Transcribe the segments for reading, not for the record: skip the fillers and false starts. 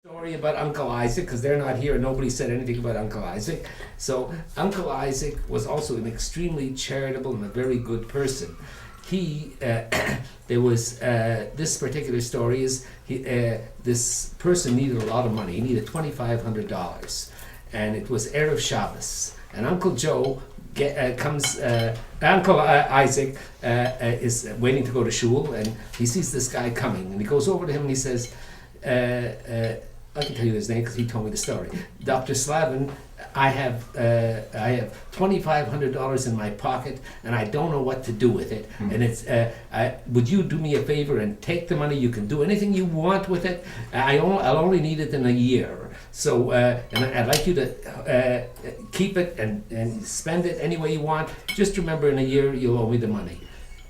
Story about Uncle Isaac, because they're not here and nobody said anything about Uncle Isaac. So Uncle Isaac was also an extremely charitable and a very good person. He there was this particular story is this person needed a lot of money. He needed $2,500, and it was Erev Shabbos, and Uncle Joe Uncle Isaac is waiting to go to shul, and he sees this guy coming, and he goes over to him and he says, I can tell you his name because he told me the story. Dr. Slavin, I have $2,500 in my pocket, and I don't know what to do with it. And it's would you do me a favor and take the money? You can do anything you want with it. I'll only need it in a year. So and I'd like you to keep it and spend it any way you want. Just remember, in a year you'll owe me the money.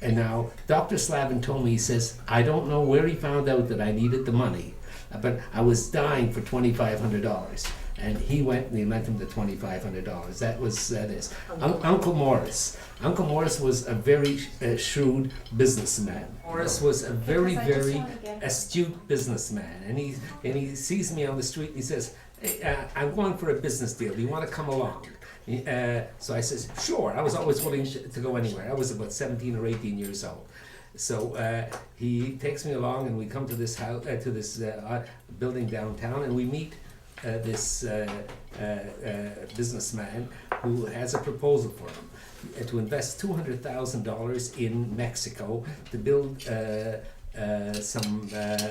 And now Dr. Slavin told me, he says, I don't know where he found out that I needed the money, but I was dying for $2,500, and he went and he lent him the $2,500. That was this. Uncle Morris. Uncle Morris was a very shrewd businessman. Morris was a very, very astute businessman, and he sees me on the street and he says, hey, I'm going for a business deal. Do you want to come along? So I says, sure. I was always willing to go anywhere. I was about 17 or 18 years old. So he takes me along, and we come to this house, to this building downtown, and we meet this businessman who has a proposal for him to invest $200,000 in Mexico to build some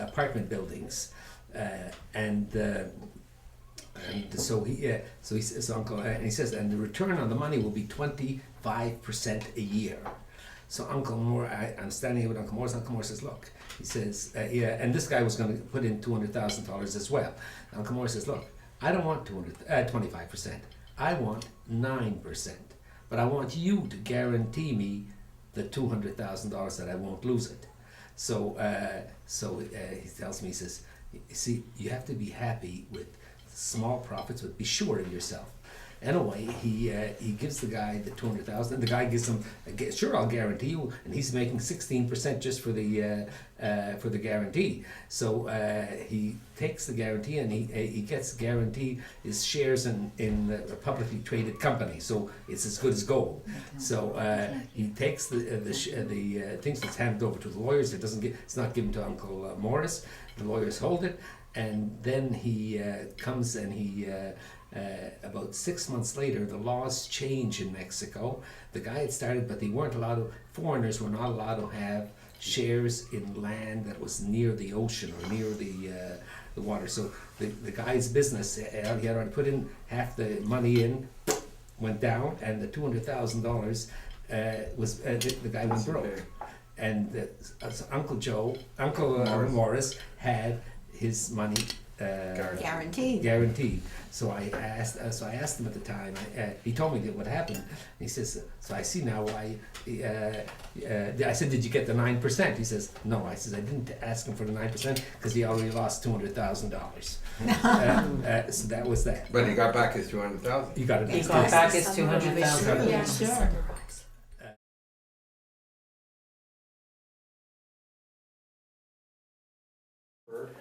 apartment buildings, and so he says, Uncle, and he says, and the return on the money will be 25% a year. So Uncle Moore, I'm standing here with Uncle Moore. Uncle Moore says, look, he says, yeah, and this guy was going to put in $200,000 as well. Uncle Moore says, look, I don't want 25%. I want 9%. But I want you to guarantee me the $200,000 that I won't lose it. So he tells me, he says, you see, you have to be happy with small profits, but be sure of yourself. Anyway, he gives the guy the $200,000, and the guy gives him, sure, I'll guarantee you, and he's making 16% just for the guarantee. So he takes the guarantee, and he gets guaranteed his shares in a publicly traded company. So it's as good as gold. So he takes the things that's handed over to the lawyers. It's not given to Uncle Morris. The lawyers hold it, and then he comes and he. About 6 months later, the laws change in Mexico. The guy had started, but foreigners were not allowed to have shares in land that was near the ocean or near the water. So the guy's business, he had already put in half the money in, went down, and the $200,000 was the guy went broke. And Uncle Morris had his money guaranteed. So I asked him at the time. He told me what happened. He says, so I see now why. I said, did you get the 9%? He says, no. I says, I didn't ask him for the 9% because he already lost $200,000. So that was that. But he got back his $200,000. He got back his $200,000. Yeah, sure.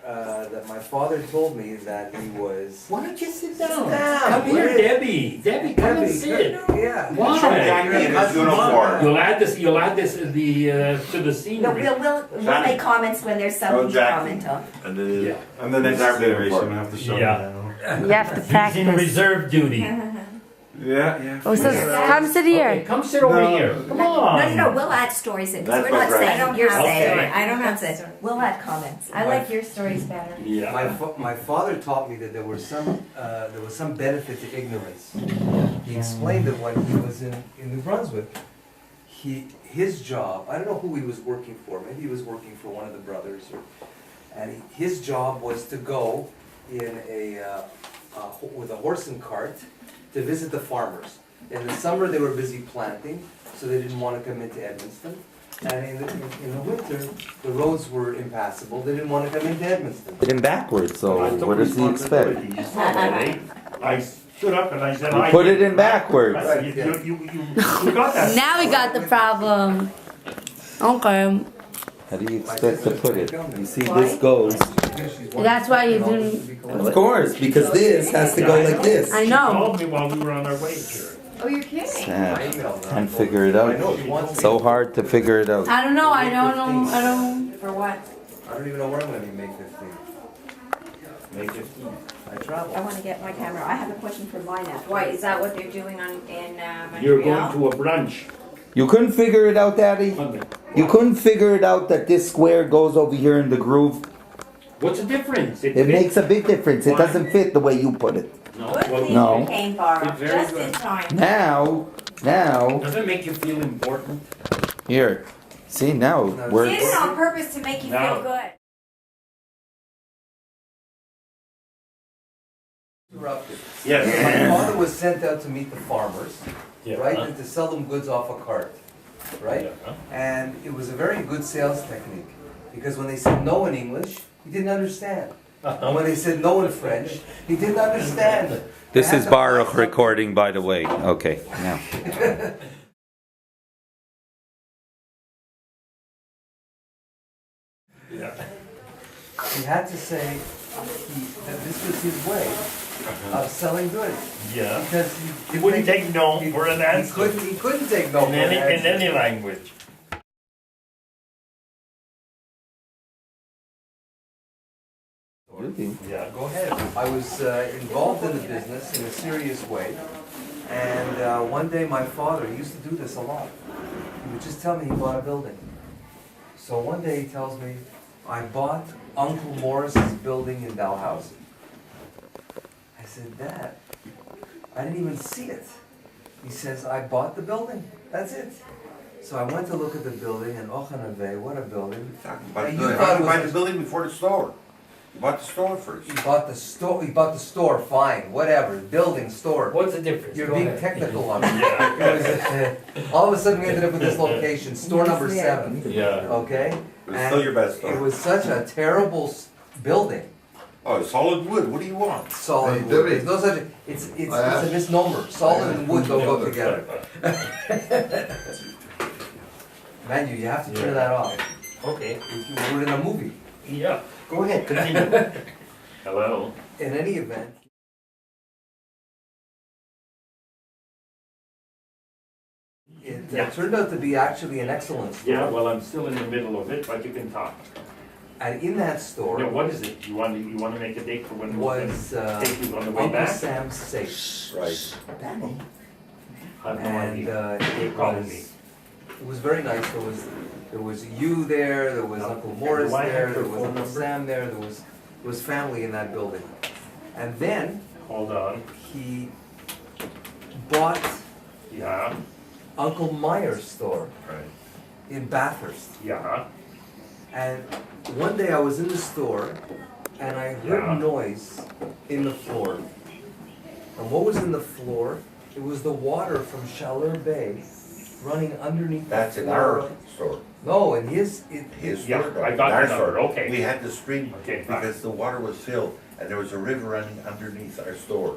That my father told me that he was. Why don't you sit down? Come here, Debbie. Debbie, come and sit. Yeah. Why? You'll add this to the scenery. No, we'll make comments when there's something to comment on. And the next generation have to show You have to practice. He's in reserve duty. Yeah. Oh, so come sit here. Okay, come sit over here. Come on. No, we'll add stories in because That's we're not right. saying you're saying. Okay. I don't have to. We'll add comments. I like your stories better. Yeah. My father taught me that there was some benefit to ignorance. He explained that when he was in New Brunswick, his job, I don't know who he was working for. Maybe he was working for one of the brothers, and his job was to go in with a horse and cart to visit the farmers. In the summer they were busy planting, so they didn't want to come into Edmonton. And in the winter, the roads were impassable. They didn't want to come into Edmonton. Put him backwards, so what does he expect? I stood up and I said, You put it in backwards. You got that. Now we got the problem. Okay. How do you expect to put it? You see, this goes That's why you didn't. Of course, because this has to go like this. I She know. called me while we were on our way here. Oh, you're kidding? Yeah, I emailed her. can't figure it I out. know, she wants me. So hard to figure it out. I don't know. I don't know. I don't. For what? I don't even know where I'm gonna be May 15th. May 15th. I travel. I want to get my camera. I have a question for mine now. Why, is that what they're doing in Montreal? You're going to a brunch. You couldn't figure it out, Daddy? You couldn't figure it out that this square goes over here in the groove? What's the difference? It makes a big difference. It doesn't fit the way you put it. No. Good Well, thing No. you came, Barbara, It's very just good. in time. Now, Does it make you feel important? here. See, now we're. Did it on purpose to make you No. feel good. Interrupted. Yes. My father was sent out to meet the farmers, Yeah. right, and to sell them goods off a cart, right? Yeah. And it was a very good sales technique, because when they said no in English, he didn't understand. And when they said no in French, he didn't understand. This I is had to Baruch buy something. recording, by the way. Okay, now. Yeah. He had to say that this was his way of selling goods, Yeah. because He wouldn't take no he- for an he answer. couldn't take no for In an any answer. language. Yeah. Go ahead. I was involved in the business in a serious way. And one day my father, he used to do this a lot. He would just tell me he bought a building. So one day he tells me, I bought Uncle Morris's building in Dalhousie. I said, Dad, I didn't even see it. He says, I bought the building. That's it. So I went to look at the building, and Ochanave, what a building. But And you you thought it buy was the building before the store. You bought the store first. He bought the store, fine, whatever, building, store. What's the difference? You're Go being ahead. technical on it. All of a sudden, we ended up with this location, store number 7, Yeah. okay? But it's still your best It store. was such a terrible building, Oh, solid wood, what do you want? solid Hey, wood. Debbie. There's no such, it's I a asked- misnomer, solid and wood don't go together. together. Manu, you have to turn that off. Okay. We're in a movie. Yeah. Go ahead, continue. Hello. In any event, it Yeah. turned out to be actually an excellent store. Yeah, well, I'm still in the middle of it, but you can talk. And in that store Yeah, what is it? You want to make a date for when we're was take you on the way Uncle back? Sam's safe. Right. I have no And idea. it Calling me. was very nice. There was you there, there was Uncle Morris Do I have there, your there was phone Uncle number? Sam there, there was family in that building. And then Hold on. he bought Yeah, Uncle Meyer's store right. in Bathurst. Yeah, And one day I was in the store and I heard Yeah. noise in the floor. And what was in the floor? It was the water from Chaleur Bay running underneath That's the in floor. our store. No, in his Yeah, store. I got Our the number, store. okay. We had the stream Okay, fine. because the water was filled and there was a river running underneath our store.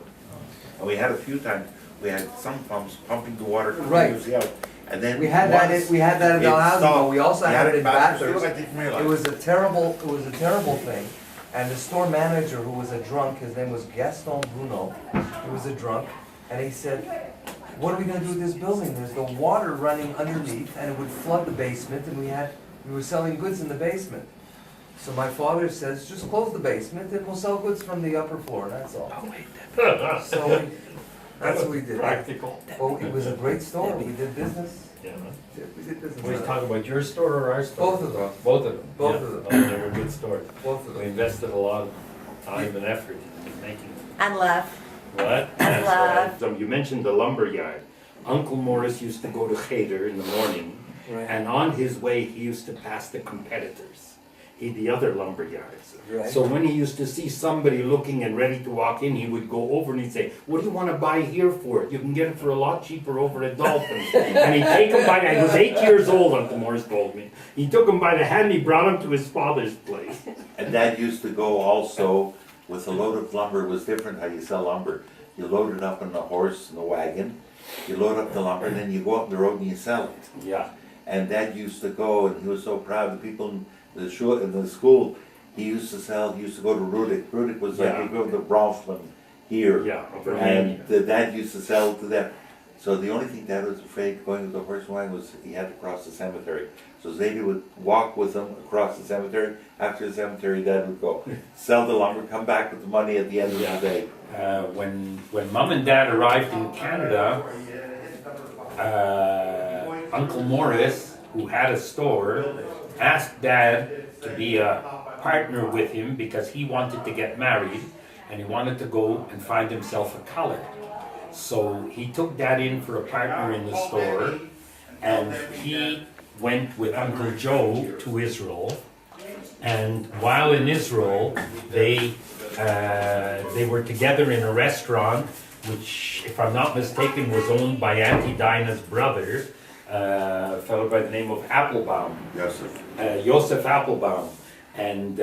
And we had a few times, we had some pumps pumping the water Right. continuously out. And then we had that in once Dalhousie, but stopped- we also we had it in Bathurst, Bathurst. I didn't realize. It was a terrible thing. And the store manager, who was a drunk, his name was Gaston Bruno, he was a drunk, and he said, what are we gonna do with this building? There's the water running underneath, and it would flood the basement, and we were selling goods in the basement. So my father says, just close the basement, and we'll sell goods from the upper floor, that's all. So, that's what we did. Practical. Well, it was a great store, we did business. Yeah. We did business. Were you talking about your store or our store? Both of them. Both of them? Both Yeah. of them. Oh, they were good stores. Both of We them. invested a lot of time and effort in making And love. what? And love. So you mentioned the lumber yard. Uncle Morris used to go to Cheder in the morning, and on his way, he used to pass the competitors, the other lumber yards. Right. So when he used to see somebody looking and ready to walk in, he would go over and he'd say, what do you want to buy here for it? You can get it for a lot cheaper over at Dalfen. And he'd take him by, I was 8 years old, Uncle Morris told me. He took him by the hand, he brought him to his father's place. And that used to go also with a load of lumber. It was different how you sell lumber. You load it up on the horse and the wagon. You load up the lumber, and then you go out the road and you sell it. Yeah. And Dad used to go, and he was so proud. The people in the school, he used to go to Rudik. Rudik was like Yeah. equivalent to Bronfman here. Yeah, of Romania. And the dad used to sell to them. So the only thing Dad was afraid going with the horse and wagon was he had to cross the cemetery. So Zadie would walk with him across the cemetery. After the cemetery, Dad would go sell the lumber, come back with the money at the end of the day. When Mom and Dad arrived in Canada, Uncle Morris, who had a store, asked Dad to be a partner with him because he wanted to get married and he wanted to go and find himself a color. So he took Dad in for a partner in the store, and he went with Uncle Joe to Israel. And while in Israel, they were together in a restaurant, which, if I'm not mistaken, was owned by Auntie Dinah's brother, a fellow by the name of Applebaum, Joseph Applebaum, and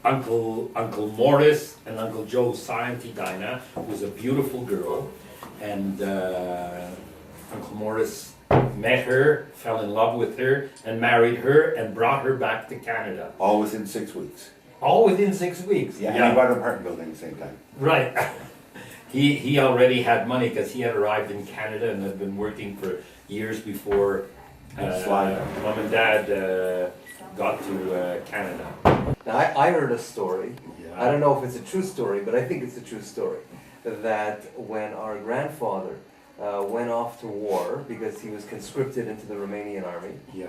Uncle Morris and Uncle Joe saw Auntie Dinah, who was a beautiful girl, and Uncle Morris met her, fell in love with her, and married her, and brought her back to Canada. All within 6 weeks. All within 6 weeks. Yeah, and he bought an apartment building at the same time. Right. He already had money because he had arrived in Canada and had been working for years before Mom and Dad got to Canada. Now, I heard a story, Yeah. I don't know if it's a true story, but I think it's a true story, that when our grandfather went off to war because he was conscripted into the Romanian army, Yeah.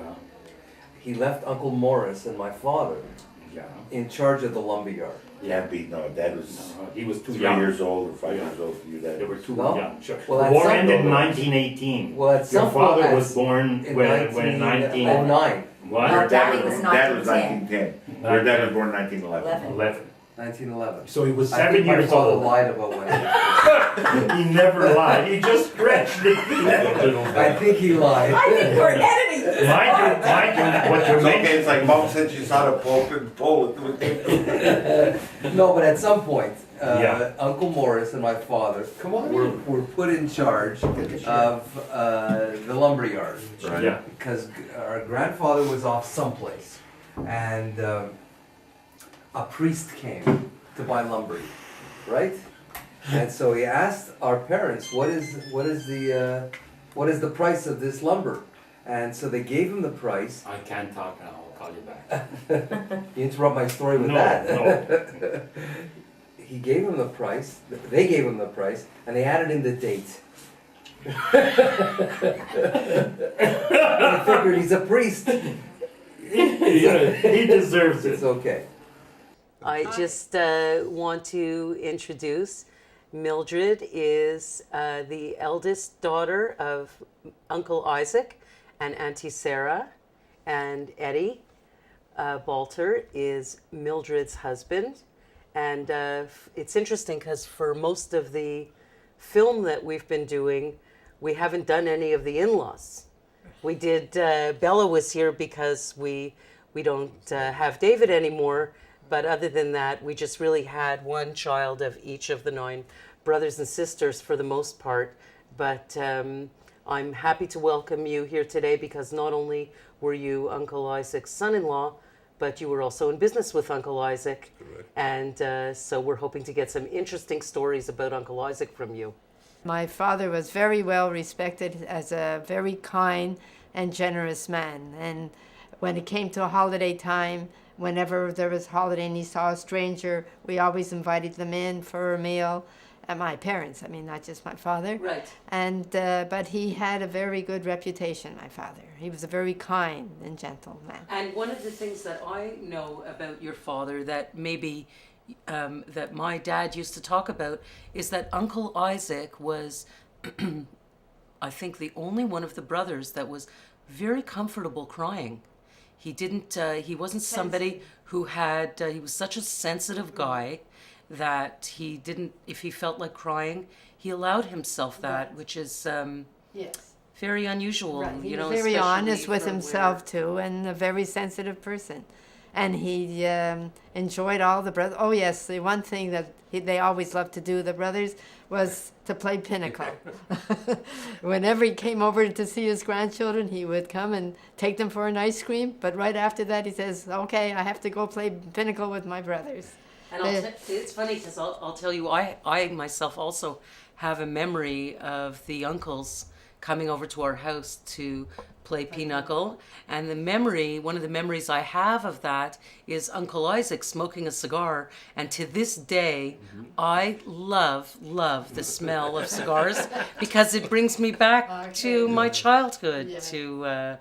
he left Uncle Morris and my father Yeah. in charge of the lumberyard. Dad Dad was He was too 3 young. years old or 5 Yeah. years old for you, Dad. They were too No? young. Sure. Well, the at war some ended in point- 1918. Well, at some Your father point, was born in when 1909. What? No, Daddy was Dad was 1910. 1910. Your dad was born in 1911. 11. 1911. So he was I 7 think my years father old. lied about when he was He never lied. He just stretched it a little born. I bit. think he lied. I think we're editing this. Mind you, what you're It's okay, mentioning. it's like Mom said she saw the Pope and Poland. No, but at some point, Yeah. Uncle Morris and my father were put in charge of the lumberyard. Right. Yeah. Because our grandfather was off someplace, and a priest came to buy lumber, right? And so he asked our parents, "What is the price of this lumber?" And so they gave him the price. I can't talk now. I'll call you back. You interrupt my story with No, that. no. He gave him the price. They gave him the price, and they added in the date. I figured he's a priest. He deserves It's it. okay. I just want to introduce Mildred is the eldest daughter of Uncle Isaac and Auntie Sarah, and Eddie Balter is Mildred's husband. And it's interesting because for most of the film that we've been doing, we haven't done any of the in-laws. We did, Bella was here because we don't have David anymore, but other than that, we just really had one child of each of the 9 brothers and sisters for the most part. But I'm happy to welcome you here today because not only were you Uncle Isaac's son-in-law, but you were also in business with Uncle Isaac. Correct. And so we're hoping to get some interesting stories about Uncle Isaac from you. My father was very well respected as a very kind and generous man. And when it came to holiday time, whenever there was holiday and he saw a stranger, we always invited them in for a meal. And my parents, I mean, not just my father. Right. And but he had a very good reputation, my father. He was a very kind and gentle man. And one of the things that I know about your father that maybe that my dad used to talk about is that Uncle Isaac was, I think, the only one of the brothers that was very comfortable crying. He didn't. He wasn't somebody who had. He was such a sensitive guy that he didn't. If he felt like crying, he allowed himself that, which is Yes. very unusual. Right. He You know, was very especially honest with for himself too, and a very sensitive person. and he enjoyed all the brothers. Oh yes, the one thing that they always loved to do, the brothers, was to play pinochle. Whenever he came over to see his grandchildren, he would come and take them for an ice cream. But right after that, he says, "Okay, I have to go play pinochle with my brothers." And it's funny because I'll tell you, I myself also have a memory of the uncles coming over to our house to play pinochle. And one of the memories I have of that is Uncle Isaac smoking a cigar. And to this day, I love the smell of cigars because it brings me back to my childhood, to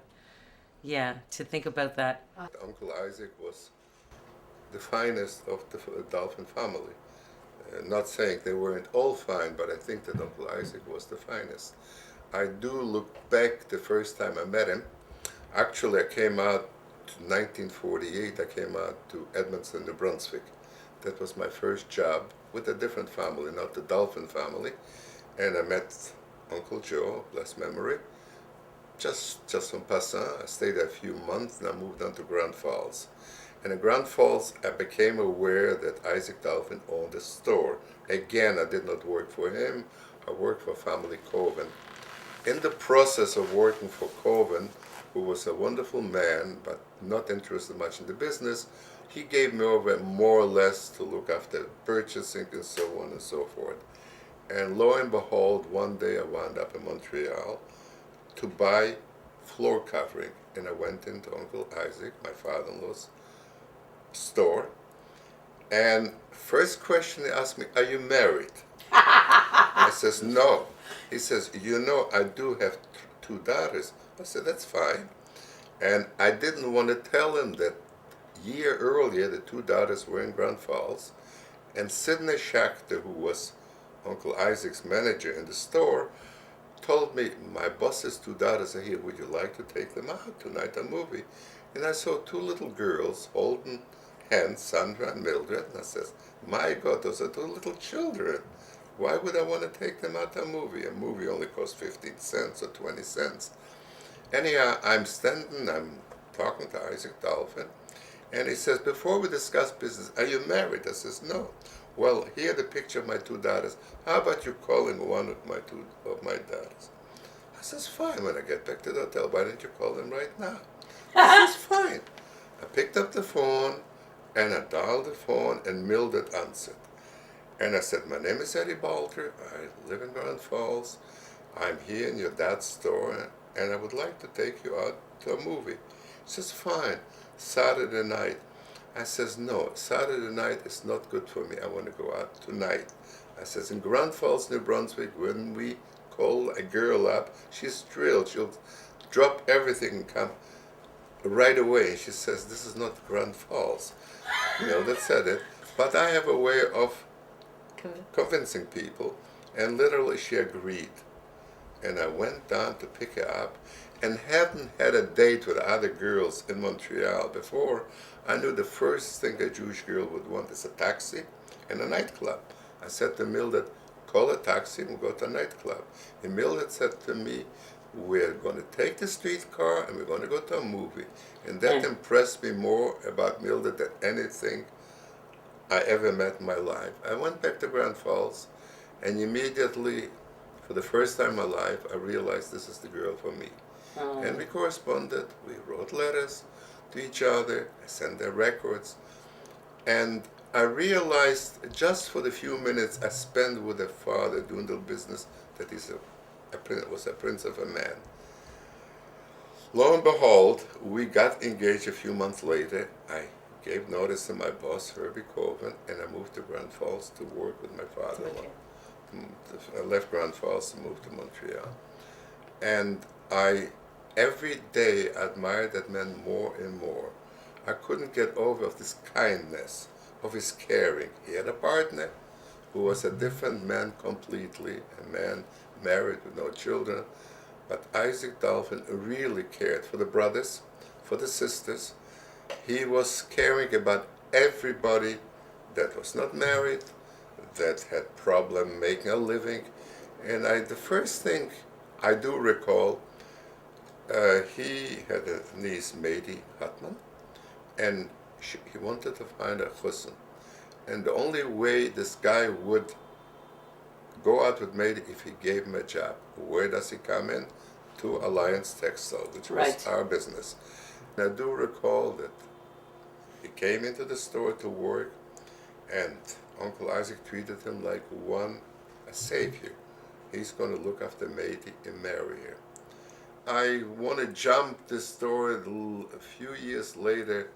think about that. Uncle Isaac was the finest of the Dalfen family. Not saying they weren't all fine, but I think that Uncle Isaac was the finest. I do look back the first time I met him. Actually, I came out to 1948. I came out to Edmonton, New Brunswick. That was my first job with a different family, not the Dalfen family. And I met Uncle Joe, blessed memory, just en passant. I stayed there a few months and I moved on to Grand Falls. And in Grand Falls, I became aware that Isaac Dalfen owned a store. Again, I did not work for him. I worked for family Coven. In the process of working for Coven, who was a wonderful man, but not interested much in the business, he gave me over more or less to look after purchasing and so on and so forth. And lo and behold, one day I wound up in Montreal to buy floor covering. And I went into Uncle Isaac, my father-in-law's store. And first question he asked me, "Are you married?" I says, "No." He says, "You know, I do have two daughters." I said, "That's fine." And I didn't want to tell him that year earlier the two daughters were in Grand Falls. And Sidney Schachter, who was Uncle Isaac's manager in the store, told me, "My boss's two daughters are here. Would you like to take them out tonight, a movie?" And I saw two little girls holding hands, Sandra and Mildred. And I says, "My God, those are two little children. Why would I want to take them out to a movie? A movie only costs 15 cents or 20 cents. Anyhow, I'm standing, I'm talking to Isaac Dalfen, and he says, "Before we discuss business, are you married?" I says, "No." "Well, here the picture of my two daughters. How about you calling one of my daughters?" I says, "Fine, when I get back to the hotel, why don't you call them right now?" He says, "Fine." I picked up the phone, and I dialed the phone, and Mildred answered. And I said, "My name is Eddie Balter. I live in Grand Falls. I'm here in your dad's store, and I would like to take you out to a movie." She says, "Fine, Saturday night." I says, "No, Saturday night is not good for me. I want to go out tonight." I says, "In Grand Falls, New Brunswick, when we call a girl up, she's thrilled. She'll drop everything and come right away." And she says, "This is not Grand Falls." Mildred said it, but I have a way of convincing people, and literally she agreed. And I went down to pick her up, and hadn't had a date with other girls in Montreal before. I knew the first thing a Jewish girl would want is a taxi and a nightclub. I said to Mildred, "Call a taxi and we'll go to a nightclub." And Mildred said to me, "We're going to take the streetcar and we're going to go to a movie." And that impressed me more about Mildred than anything I ever met in my life. I went back to Grand Falls, and immediately, for the first time in my life, I realized this is the girl for me. And we corresponded, we wrote letters to each other, I sent her records, and I realized just for the few minutes I spent with her father doing the business that was a prince of a man. Lo and behold, we got engaged a few months later. I gave notice to my boss, Herbie Coven, and I moved to Grand Falls to work with my father-in-law. I left Grand Falls to move to Montreal. And I, every day, admired that man more and more. I couldn't get over of this kindness, of his caring. He had a partner who was a different man completely, a man married with no children. But Isaac Dalfen really cared for the brothers, for the sisters. He was caring about everybody that was not married, that had problem making a living. And the first thing I do recall, he had a niece, Mady Hutman, and he wanted to find a chusn. And the only way this guy would go out with Meir if he gave him a job. Where does he come in? To Alliance Textile, which was Right. our business. And I do recall that he came into the store to work, and Uncle Isaac treated him like a savior. He's going to look after Meir and marry her. I want to jump this story a few years later.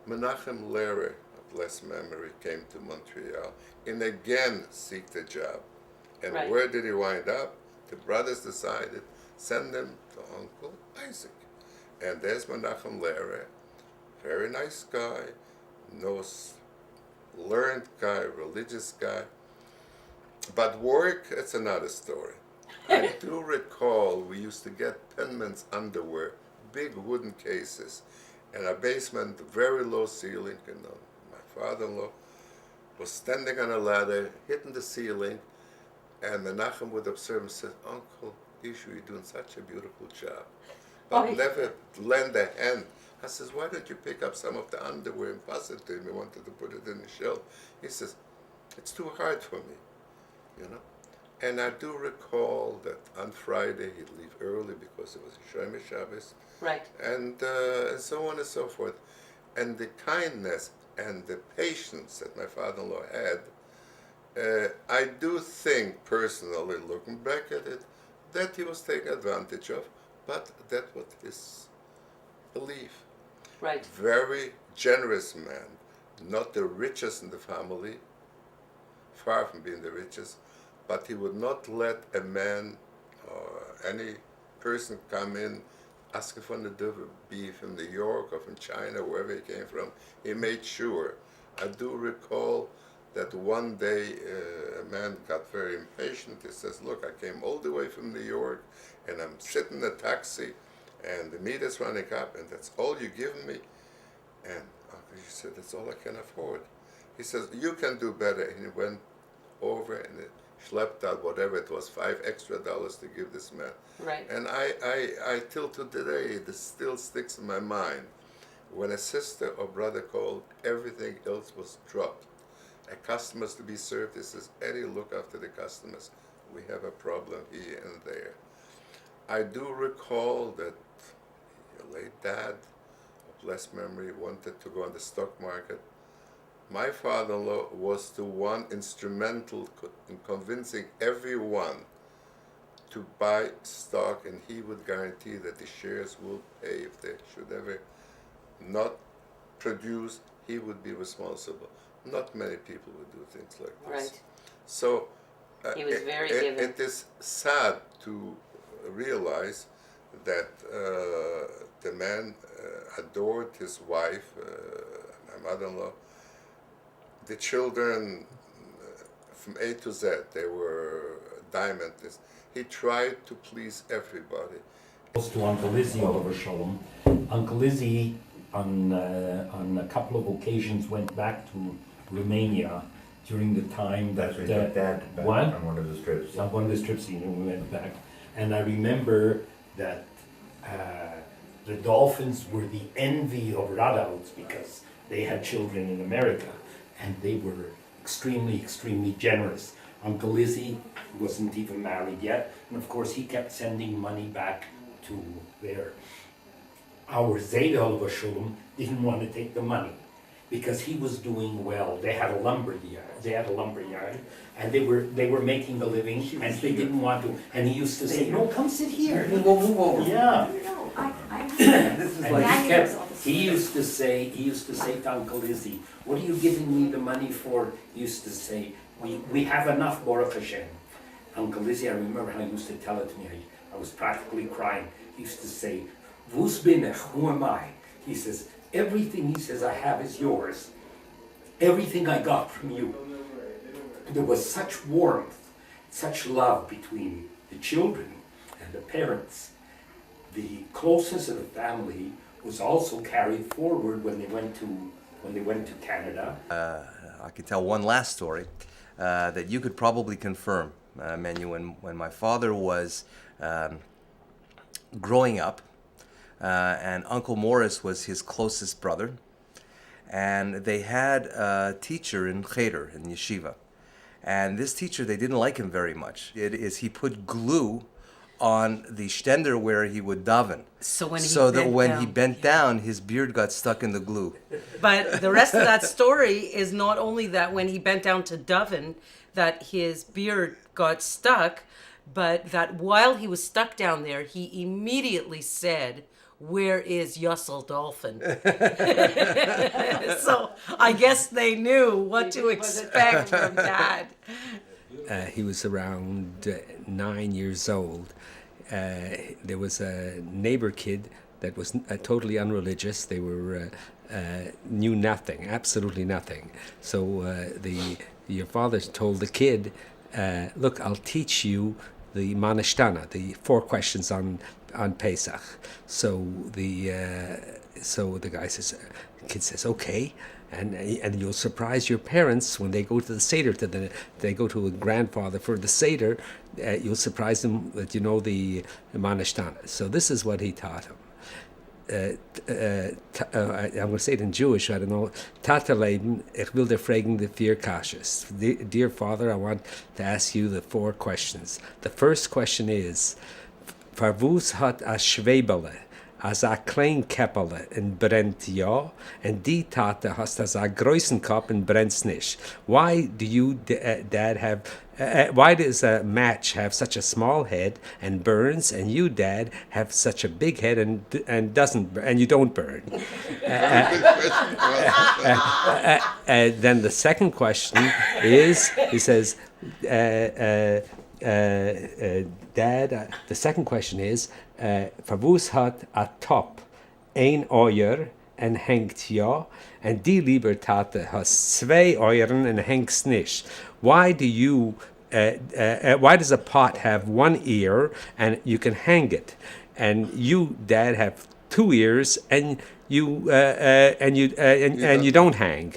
Menachem Lehrer, of blessed memory, came to Montreal and again seeked a job. And Right. where did he wind up? The brothers decided, send him to Uncle Isaac. And there's Menachem Lehrer, very nice guy, learned guy, religious guy. But work, it's another story. I do recall we used to get Penman's underwear, big wooden cases, in a basement, very low ceiling. My father-in-law was standing on a ladder, hitting the ceiling, and Menachem would observe and said, Uncle Ishu, you're doing such a beautiful job. But never lend a hand. I says, why don't you pick up some of the underwear and pass it to him? He wanted to put it in the shelf. He says, it's too hard for me, you know. And I do recall that on Friday he'd leave early because it was a Shomer Shabbos, Right. and so on and so forth. And the kindness and the patience that my father-in-law had, I do think personally, looking back at it, that he was taken advantage of, but that was his belief. Right. Very generous man, not the richest in the family, far from being the richest, but he would not let a man or any person come in asking for the be from New York or from China, wherever he came from. He made sure. I do recall that one day a man got very impatient. He says, look, I came all the way from New York and I'm sitting in a taxi and the meter's running up and that's all you give me? And he said, that's all I can afford. He says, you can do better. And he went over and schlepped out whatever it was, $5 extra to give this man. Right. And I till to today, this still sticks in my mind. When a sister or brother called, everything else was dropped. A customer's to be served, he says, Eddie, look after the customers. We have a problem here and there. I do recall that your late dad, of blessed memory, wanted to go on the stock market. My father-in-law was the one instrumental in convincing everyone to buy stock, and he would guarantee that the shares will pay. If they should ever not produce, he would be responsible. Not many people would do things like this. Right. So He was very giving. it is sad to realize that the man adored his wife, my mother-in-law. The children, from A to Z, they were diamonds. He tried to please everybody. To Uncle Izzy, Oliver Shalom. Uncle Izzy, on a couple of occasions, went back to Romania during the time that Dad back what? on one of his trips. On one of his trips, we went back, and I remember that the Dolphins were the envy of Radouts because they had children in America, and they were extremely, extremely generous. Uncle Izzy wasn't even married yet, and of course he kept sending money back to there. Our Zayda Oliver Shalom didn't want to take the money because he was doing well. They had a lumber yard, and they were making a living, and they didn't want to. And he used to say, "No, come sit here." We'll move over. Yeah. No, I This is And like, he used to say to Uncle Izzy, "What are you giving me the money for?" He used to say, "We have enough, Baruch Hashem." Uncle Izzy, I remember how he used to tell it to me. I was practically crying. He used to say, "Vus binech, who am I?" He says, "Everything," he says, "I have is yours. Everything I got from you." There was such warmth, such love between the children and the parents. The closeness of the family was also carried forward when they went to Canada. I could tell one last story that you could probably confirm, Menu. When my father was growing up, and Uncle Morris was his closest brother, and they had a teacher in cheder, in yeshiva. And this teacher, they didn't like him very much. It is he put glue on the stender where he would daven, So when he so that bent when down, he bent down, his beard got stuck in the glue. But the rest of that story is not only that when he bent down to daven, that his beard got stuck, but that while he was stuck down there, he immediately said, "Where is Yussel Dalfen?" So I guess they knew what to expect from Dad. He was around 9 years old. There was a neighbor kid that was totally unreligious. They were knew nothing, absolutely nothing. So your father told the kid, "Look, I'll teach you the Manishtana, the 4 questions on Pesach." So the guy says, kid says, "Okay." And you'll surprise your parents when they go to the Seder, they go to a grandfather for the Seder, you'll surprise them that you know the Manishtana. So this is what he taught him. I'm going to say it in Jewish, I don't know. Tata Leben, ich will dir fragen die 4 Kashes. Dear Father, I want to ask you the 4 questions. The first question is, Farvus hat a Schwebele, als a klein Keppele en brennt ja, and die Tate hast as a größen Kopf and brennt nicht. Why do you, Dad, have, why does a match have such a small head and burns, and you, Dad, have such a big head and doesn't, and you don't burn? Then the second question is, he says, Dad, the second question is, Verwoes hat a top, 1 Euer en hängt ja, and die Libertate has 2 Euren en hängt nicht. Why do you, why does a pot have 1 ear and you can hang it, and you, Dad, have 2 ears and you don't hang?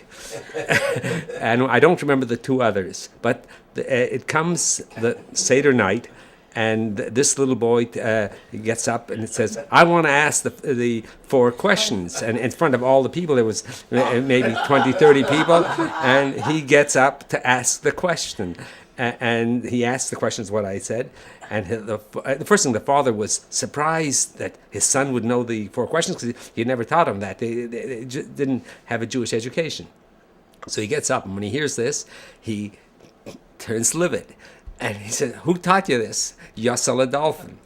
And I don't remember the 2 others, but it comes the Seder night, and this little boy gets up and it says, "I want to ask the 4 questions." And in front of all the people, there was maybe 20, 30 people, and he gets up to ask the question. And he asked the questions, what I said. And the first thing, the father was surprised that his son would know the 4 questions, because he never taught him that. They just didn't have a Jewish education. So he gets up, and when he hears this, he turns livid. And he said, "Who taught you this?" Yussel Dalfen.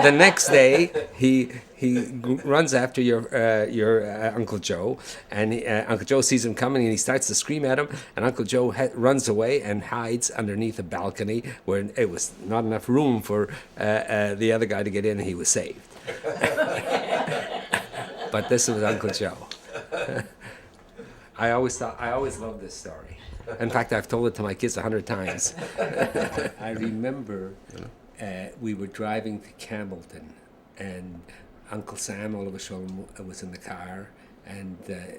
The next day, he runs after your Uncle Joe, and Uncle Joe sees him coming, and he starts to scream at him, and Uncle Joe runs away and hides underneath a balcony where it was not enough room for the other guy to get in, and he was saved. But this was Uncle Joe. I always loved this story. In fact, I've told it to my kids 100 times. I remember we were driving to Campbellton, and Uncle Sam all of a sudden was in the car, and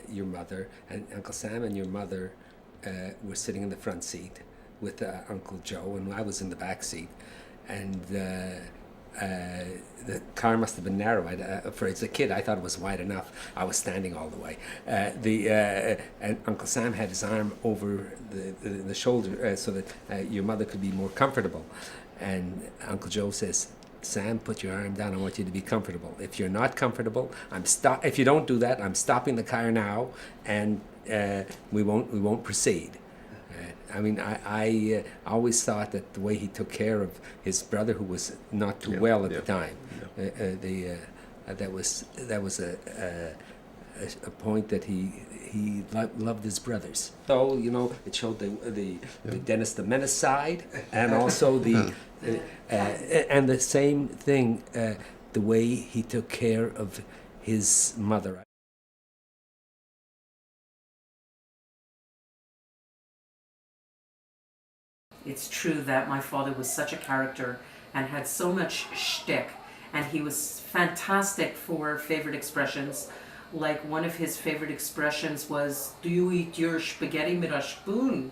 your mother, and Uncle Sam and your mother were sitting in the front seat with Uncle Joe, and I was in the back seat. And the car must have been narrow. For as a kid, I thought it was wide enough. I was standing all the way. And Uncle Sam had his arm over the shoulder so that your mother could be more comfortable. And Uncle Joe says, "Sam, put your arm down. I want you to be comfortable. If you're not comfortable, if you don't do that, I'm stopping the car now, and we won't proceed." I mean, I always thought that the way he took care of his brother, who was not too well at the time, that was a point that he loved his brothers. So it showed the Dennis the Menace side, and also and the same thing, the way he took care of his mother. It's true that my father was such a character and had so much shtick, and he was fantastic for favorite expressions. Like one of his favorite expressions was, "Do you eat your spaghetti with a spoon?"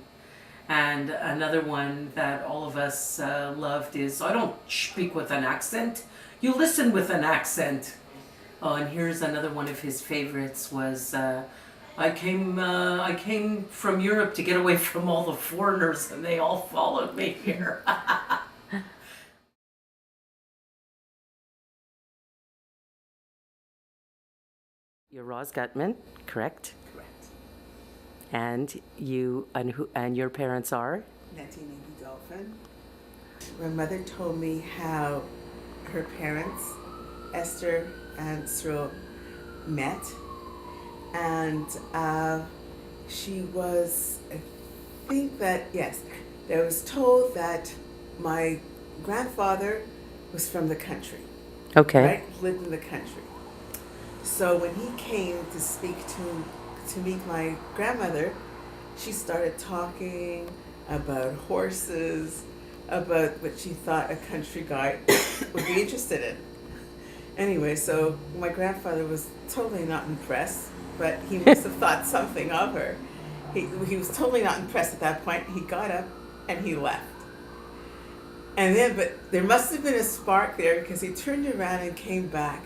And another one that all of us loved is, "I don't speak with an accent, you listen with an accent." Oh, and here's another one of his favorites was, I came from Europe to get away from all the foreigners and they all followed me here. You're Roz Gutman, correct? Correct. And and your parents are? Nancy and Amy Dalfen. My mother told me how her parents, Esther and Cyril, met, and she was, I think that, yes, I was told that my grandfather was from the country. Okay. Right? Lived in the country. So when he came to speak to meet my grandmother, she started talking about horses, about what she thought a country guy would be interested in. Anyway, so my grandfather was totally not impressed, but he must have thought something of her. He was totally not impressed at that point. He got up and he left. And then, but there must have been a spark there because he turned around and came back.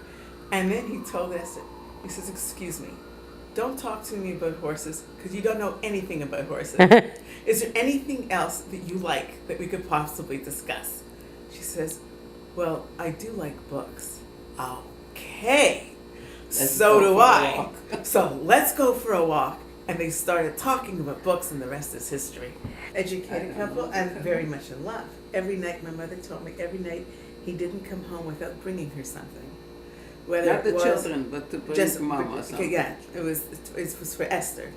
And then he told Esther, he says, "Excuse me, don't talk to me about horses because you don't know anything about horses. Is there anything else that you like that we could possibly discuss?" She says, "Well, I do like books." Okay, so do I. So let's go for a walk. And they started talking about books, and the rest is history. Educated couple and very much in love. Every night, my mother told me, every night he didn't come home without bringing her something. Whether Not the it was children, but to bring just mama something. yeah, it was for Esther.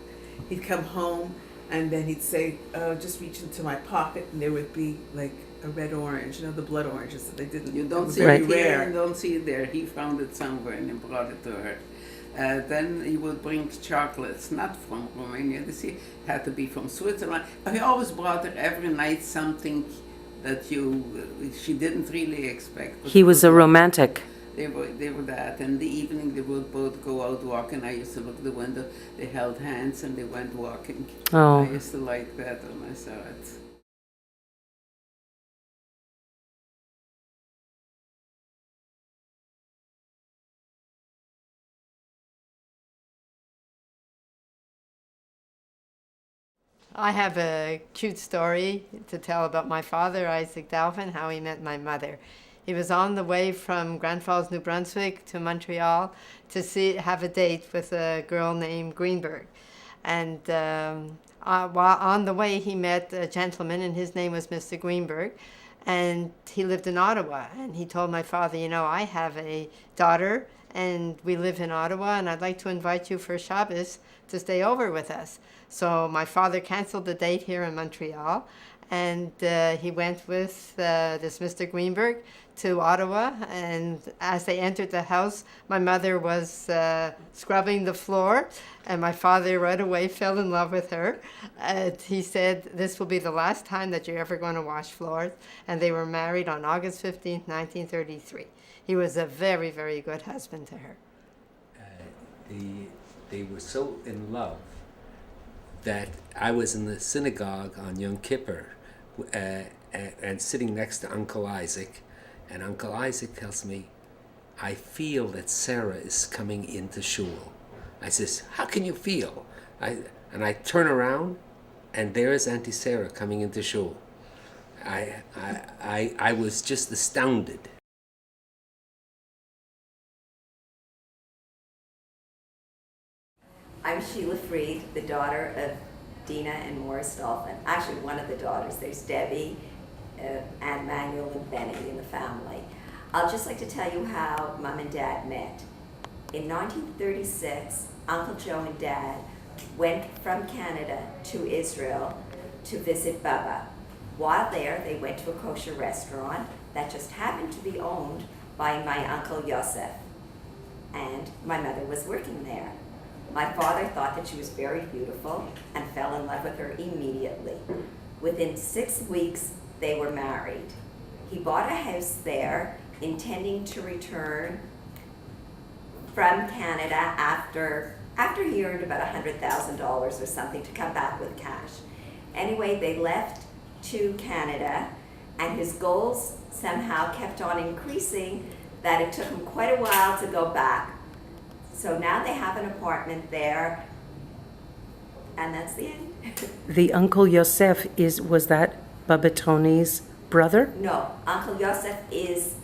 He'd come home and then he'd say, "Oh, just reach into my pocket," and there would be like a red orange, the blood oranges that they didn't. You don't see very it here rare. and don't see it there. He found it somewhere and he brought it to her. Then he would bring chocolates, not from Romania. This had to be from Switzerland. He always brought her every night something that she didn't really expect. He was a romantic. They were that. And the evening they would both go out walking. I used to look the window. They held hands and they went walking. Oh. I used to like that when I saw it. I have a cute story to tell about my father, Isaac Dalfen, how he met my mother. He was on the way from Grand Falls, New Brunswick to Montreal to have a date with a girl named Greenberg. And while on the way, he met a gentleman, and his name was Mr. Greenberg. And he lived in Ottawa. And he told my father, I have a daughter, and we live in Ottawa, and I'd like to invite you for Shabbos to stay over with us. So my father canceled the date here in Montreal, and he went with this Mr. Greenberg to Ottawa. And as they entered the house, my mother was scrubbing the floor, and my father right away fell in love with her. He said, "This will be the last time that you're ever going to wash floors." And they were married on August 15th, 1933. He was a very, very good husband to her. They were so in love that I was in the synagogue on Yom Kippur and sitting next to Uncle Isaac, and Uncle Isaac tells me, "I feel that Sarah is coming into shul." I says, "How can you feel?" And I turn around, and there is Auntie Sarah coming into shul. I was just astounded. I'm Sheila Freed, the daughter of Dina and Morris Dalfen. Actually, one of the daughters. There's Debbie, and Manuel and Benny in the family. I'll just like to tell you how Mom and Dad met. In 1936, Uncle Joe and Dad went from Canada to Israel to visit Baba. While there, they went to a kosher restaurant that just happened to be owned by my Uncle Yosef. And my mother was working there. My father thought that she was very beautiful and fell in love with her immediately. Within 6 weeks, they were married. He bought a house there, intending to return from Canada after he earned about $100,000 or something to come back with cash. Anyway, they left to Canada, and his goals somehow kept on increasing that it took him quite a while to go back. So now they have an apartment there, and that's the end. The Uncle Yosef was that Baba Tony's brother? No, Uncle Yosef is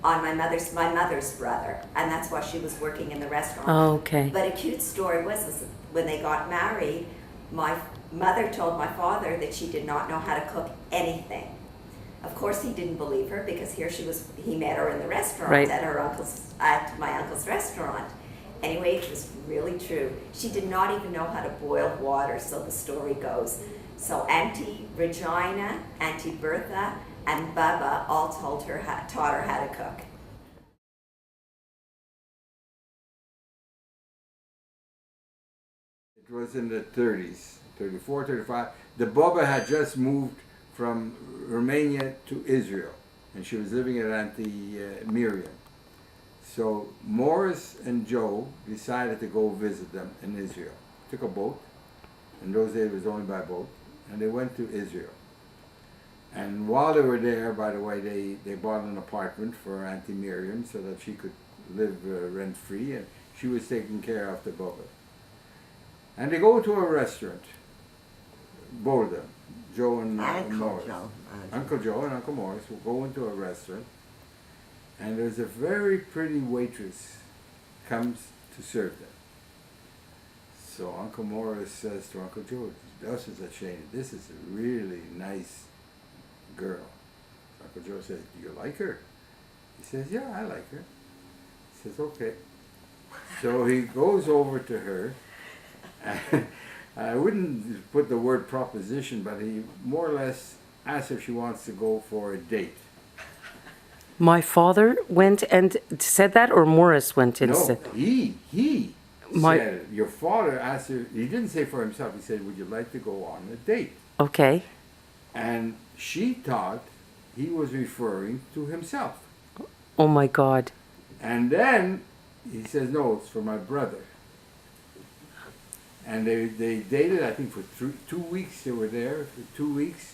on my mother's brother, and that's why she was working in the restaurant. Oh, okay. But a cute story was when they got married, my mother told my father that she did not know how to cook anything. Of course, he didn't believe her because he met her in the restaurant Right. at my uncle's restaurant. Anyway, it was really true. She did not even know how to boil water, so the story goes. So Auntie Regina, Auntie Bertha, and Baba all taught her how to cook. It was in the 30s, 34, 35. The Baba had just moved from Romania to Israel, and she was living at Auntie Miriam. So Morris and Joe decided to go visit them in Israel. Took a boat. In those days it was only by boat. And they went to Israel. And while they were there, by the way, they bought an apartment for Auntie Miriam so that she could live rent-free, and she was taking care of the Baba. And they go to a restaurant, both of them, Joe and Morris. Uncle Joe and Uncle Morris will go into a restaurant, and there's a very pretty waitress comes to serve them. So Uncle Morris says to Uncle Joe, "This is a shame. This is a really nice girl." Uncle Joe says, "Do you like her?" He says, "Yeah, I like her." He says, "Okay." So he goes over to her. I wouldn't put the word proposition, but he more or less asks if she wants to go for a date. My father went and said that, or Morris went and No, said? he My- said it. Your father asked her, he didn't say for himself, he said, "Would you like to go on a date?" Okay. And she thought he was referring to himself. Oh my God. And then he says, "No, it's for my brother." And they dated, I think, for 2 weeks. They were there for 2 weeks.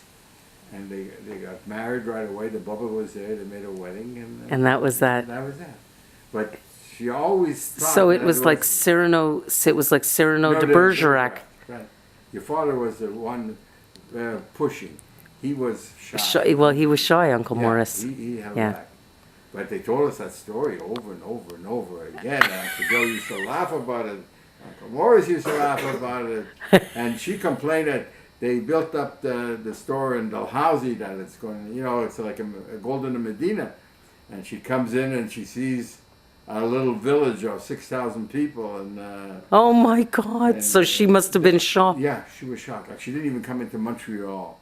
And they got married right away. The Bubba was there. They made a wedding. And that was that. That was that. But she always thought So it that was like Cyrano. It was like Cyrano de Bergerac. Right. Your father was the one pushing. He was shy. He was shy, Uncle Yeah, Morris. He held Yeah. back. But they told us that story over and over and over again. And Uncle Joe used to laugh about it. Uncle Morris used to laugh about it. And she complained that they built up the store in Dalhousie, that it's going, it's like a Golden Medina. And she comes in and she sees a little village of 6,000 people. And Oh my God. and, So she must have been shocked. yeah, she was shocked. Like, she didn't even come into Montreal.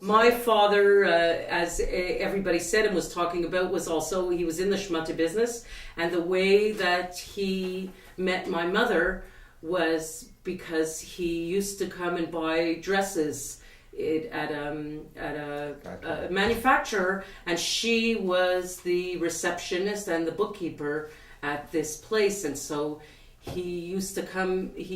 My father, as everybody said and was talking about, he was in the schmutta business, and the way that he met my mother was because he used to come and buy dresses at a manufacturer, and she was the receptionist and the bookkeeper at this place, and so he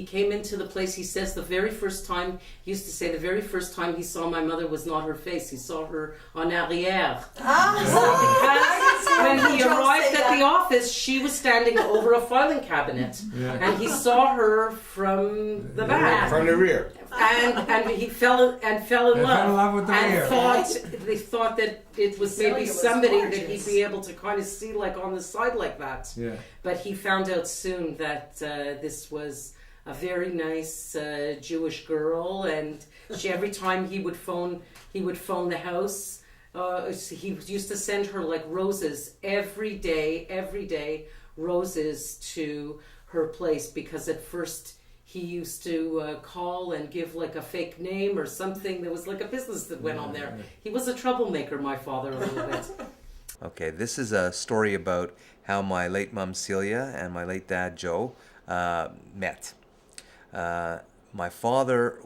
came into the place. He says the very first time he saw my mother was not her face. He saw her en arrière. Because when he arrived at the office, she was standing over a filing cabinet. Yeah. And he saw her from the back. From the rear. And he fell in love. fell in love with the rear. They thought that it was maybe somebody that he'd be able to kind of see like on the side like that. Yeah. But he found out soon that this was a very nice Jewish girl, and every time he would phone the house. He used to send her like roses every day, roses to her place, because at first he used to call and give like a fake name or something. There was like a business that went on there. He was a troublemaker, my father, a little bit. Okay, this is a story about how my late mom Celia and my late dad Joe met. My father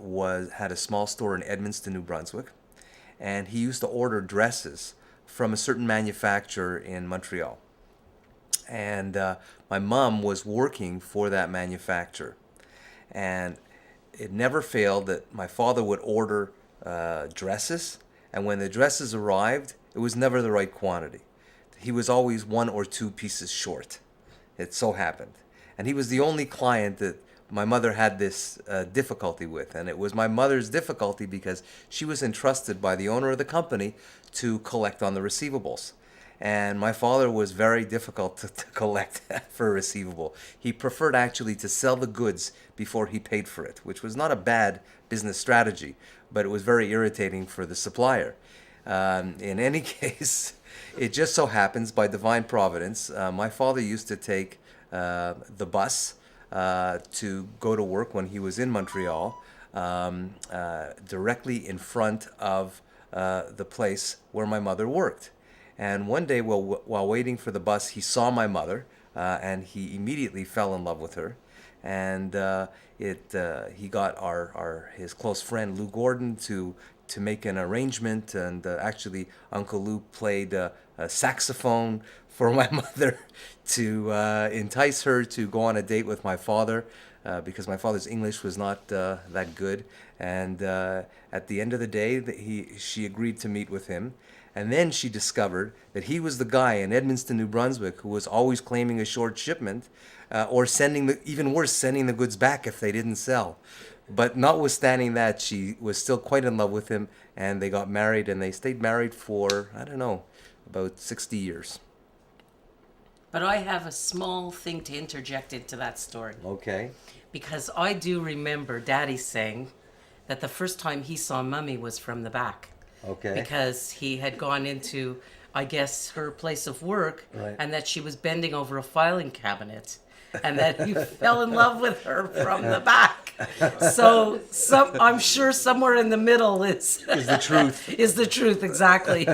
had a small store in Edmundston, New Brunswick, and he used to order dresses from a certain manufacturer in Montreal. And my mom was working for that manufacturer. And it never failed that my father would order dresses, and when the dresses arrived, It was never the right quantity. He was always 1 or 2 pieces short. It so happened. And he was the only client that my mother had this difficulty with. And it was my mother's difficulty because she was entrusted by the owner of the company to collect on the receivables. And my father was very difficult to collect for a receivable. He preferred actually to sell the goods before he paid for it, which was not a bad business strategy, but it was very irritating for the supplier. In any case, it just so happens by divine providence, my father used to take the bus to go to work when he was in Montreal, directly in front of the place where my mother worked. And one day, while waiting for the bus, he saw my mother, and he immediately fell in love with her. And he got his close friend Lou Gordon to make an arrangement, and actually Uncle Lou played a saxophone for my mother to entice her to go on a date with my father, because my father's English was not that good. And at the end of the day, she agreed to meet with him. And then she discovered that he was the guy in Edmundston, New Brunswick, who was always claiming a short shipment, or even worse, sending the goods back if they didn't sell. But notwithstanding that, she was still quite in love with him, and they got married, and they stayed married for, I don't know, about 60 years. But I have a small thing to interject into that story. Okay. Because I do remember Daddy saying that the first time he saw Mummy was from the back. Okay. Because he had gone into, I guess, her place of work, Right. and that she was bending over a filing cabinet, and that he fell in love with her from the back. So I'm sure somewhere in the middle is the truth. Is the truth, exactly.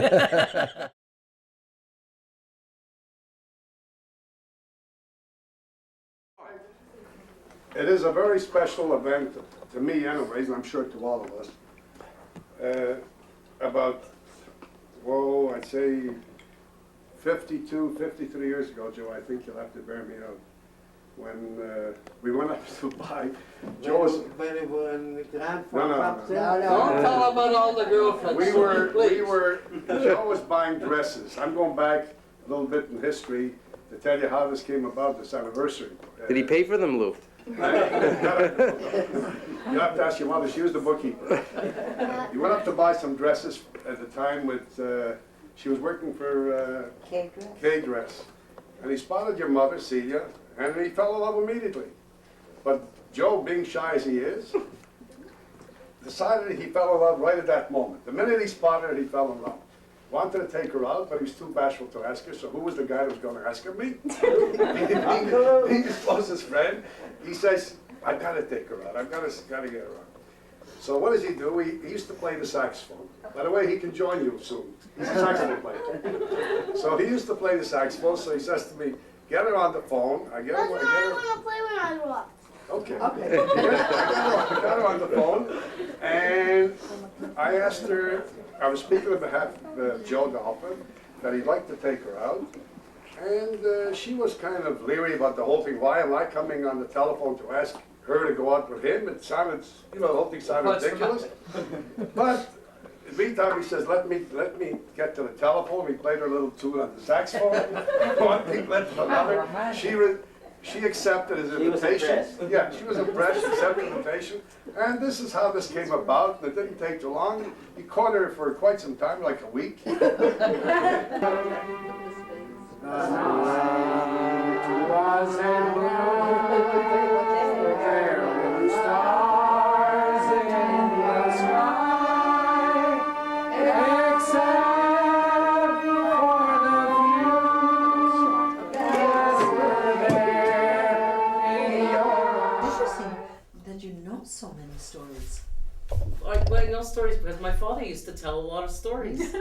It is a very special event, to me anyways, and I'm sure to all of us. About, I'd say 52, 53 years ago, Joe, I think you'll have to bear me out, when we went up to buy Joe's... When grandfather No. Don't tell about all the girlfriends. Joe was buying dresses. I'm going back a little bit in history to tell you how this came about, this anniversary. Did he pay for them, Lou? You have to ask your mother, she was the bookkeeper. You went up to buy some dresses at the time with, she was working for K-Dress. And he spotted your mother, Celia, and he fell in love immediately. But Joe, being shy as he is, decided he fell in love right at that moment. The minute he spotted her, he fell in love. Wanted to take her out, but he was too bashful to ask her, so who was the guy that was going to ask her? Me. Being his closest friend, he says, I've got to take her out. I've got to get her out. So what does he do? He used to play the saxophone. By the way, he can join you soon. He's a saxophone player. So he used to play the saxophone, so he says to me, get her on the phone. I get her. I want to play when I grow up. Okay. I got her on the phone, and I asked her, I was speaking on behalf of Joe Dalfen, that he'd like to take her out. And she was kind of leery about the whole thing. Why am I coming on the telephone to ask her to go out with him? It sounded, the whole thing sounded ridiculous. But in the meantime, he says, let me get to the telephone. We played her a little tune on the saxophone. One thing led to another. She accepted his invitation. Yeah, she was impressed, accepted the invitation. And this is how this came about. It didn't take too long. He caught her for quite some time, like a week. So many stories. I know stories because my father used to tell a lot of stories.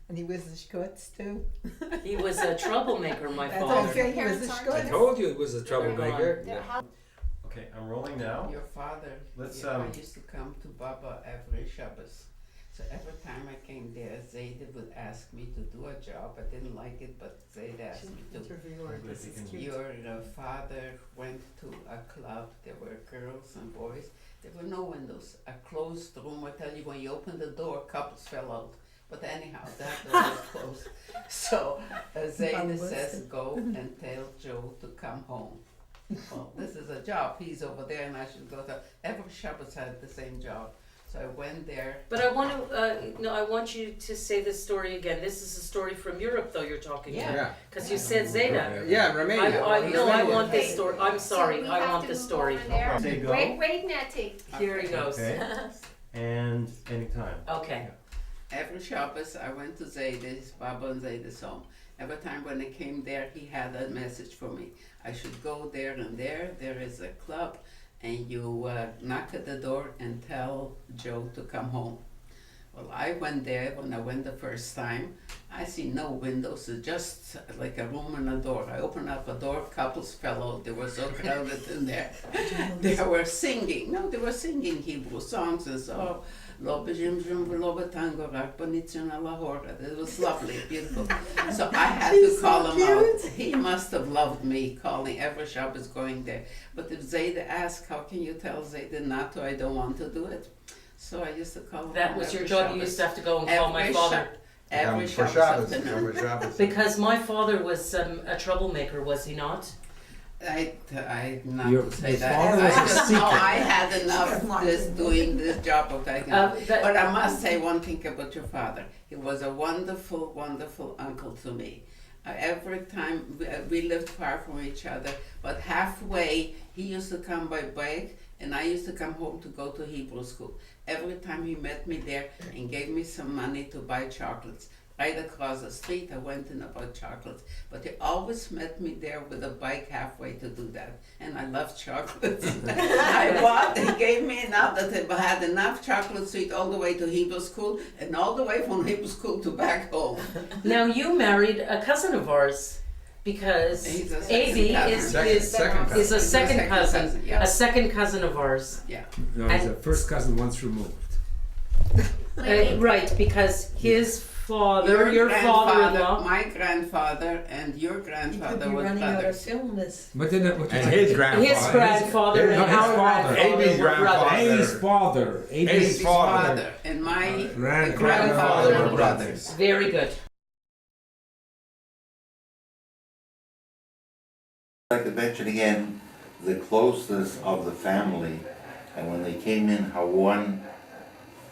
And he was a Scots too. He was a troublemaker, my That's father. okay, he was a Scots. I told you it was a troublemaker. Okay, I'm rolling now. Your father, Let's, I used to come to Baba every Shabbos. So every time I came there, Zayda would ask me to do a job. I didn't like it, but Zayda asked me to. Your father went to a club. There were girls and boys. There were no windows. A closed room. I tell you, when you opened the door, couples fell out. But anyhow, that door was closed. So Zayda says, go and tell Joe to come home. Well, this is a job. He's over there, and I should go to. Every Shabbos had the same job. So I went there. But I want to, no, I want you to say this story again. This is a story from Europe, though, you're talking Yeah. about. Because you said Zeta. Yeah, Romania. No, I want this story. I'm sorry, I want this story. Say go. Wait, Natty. Here he goes. Okay. And anytime. Okay. Every Shabbos, I went to Zayda's, Baba and Zayda's home. Every time when I came there, he had a message for me. I should go there and there. There is a club, and you knock at the door and tell Joe to come home. Well, I went there. When I went the first time, I see no windows, it's just like a room and a door. I opened up a door, couples fell out. They were so crowded in there. They were singing. No, they were singing Hebrew songs and so. Lo b'jim jim v'lo b'tango rak b'nitzyon alahora. It was lovely, beautiful. So I had to call him out. He must have loved me calling every Shabbos going there. But if Zayda asked, how can you tell Zayda not to? I don't want to do it. So I used to call him. That was your job. You used to have to go and call my father. Every For Shabbos Shabbos, afternoon. for Shabbos. Because my father was a troublemaker, was he not? I not Your- to say his that. father I was a just know seeker. I had enough this doing this job of taking. But I must say one thing about your father. He was a wonderful, wonderful uncle to me. Every time we lived far from each other, but halfway he used to come by bike, and I used to come home to go to Hebrew school. Every time he met me there and gave me some money to buy chocolates. Right across the street, I went in about chocolates. But he always met me there with a bike halfway to do that. And I love chocolates. He gave me enough that I had enough chocolate sweet all the way to Hebrew school and all the way from Hebrew school to back home. Now you married a cousin of ours. Because He's a A.B. second is a second cousin, yeah. a second cousin of ours. Yeah. No, he's a first cousin once removed. Right, because his father, your grandfather, father-in-law, my grandfather, and your grandfather was brothers. What did it? What And his grandfather. his grandfather, his and our father. grandfather A.B.'s were grandfather. brothers. Amy's father. Amy's father. And my grandfather were brothers. Very good. I'd like to mention again the closeness of the family, and when they came in, how one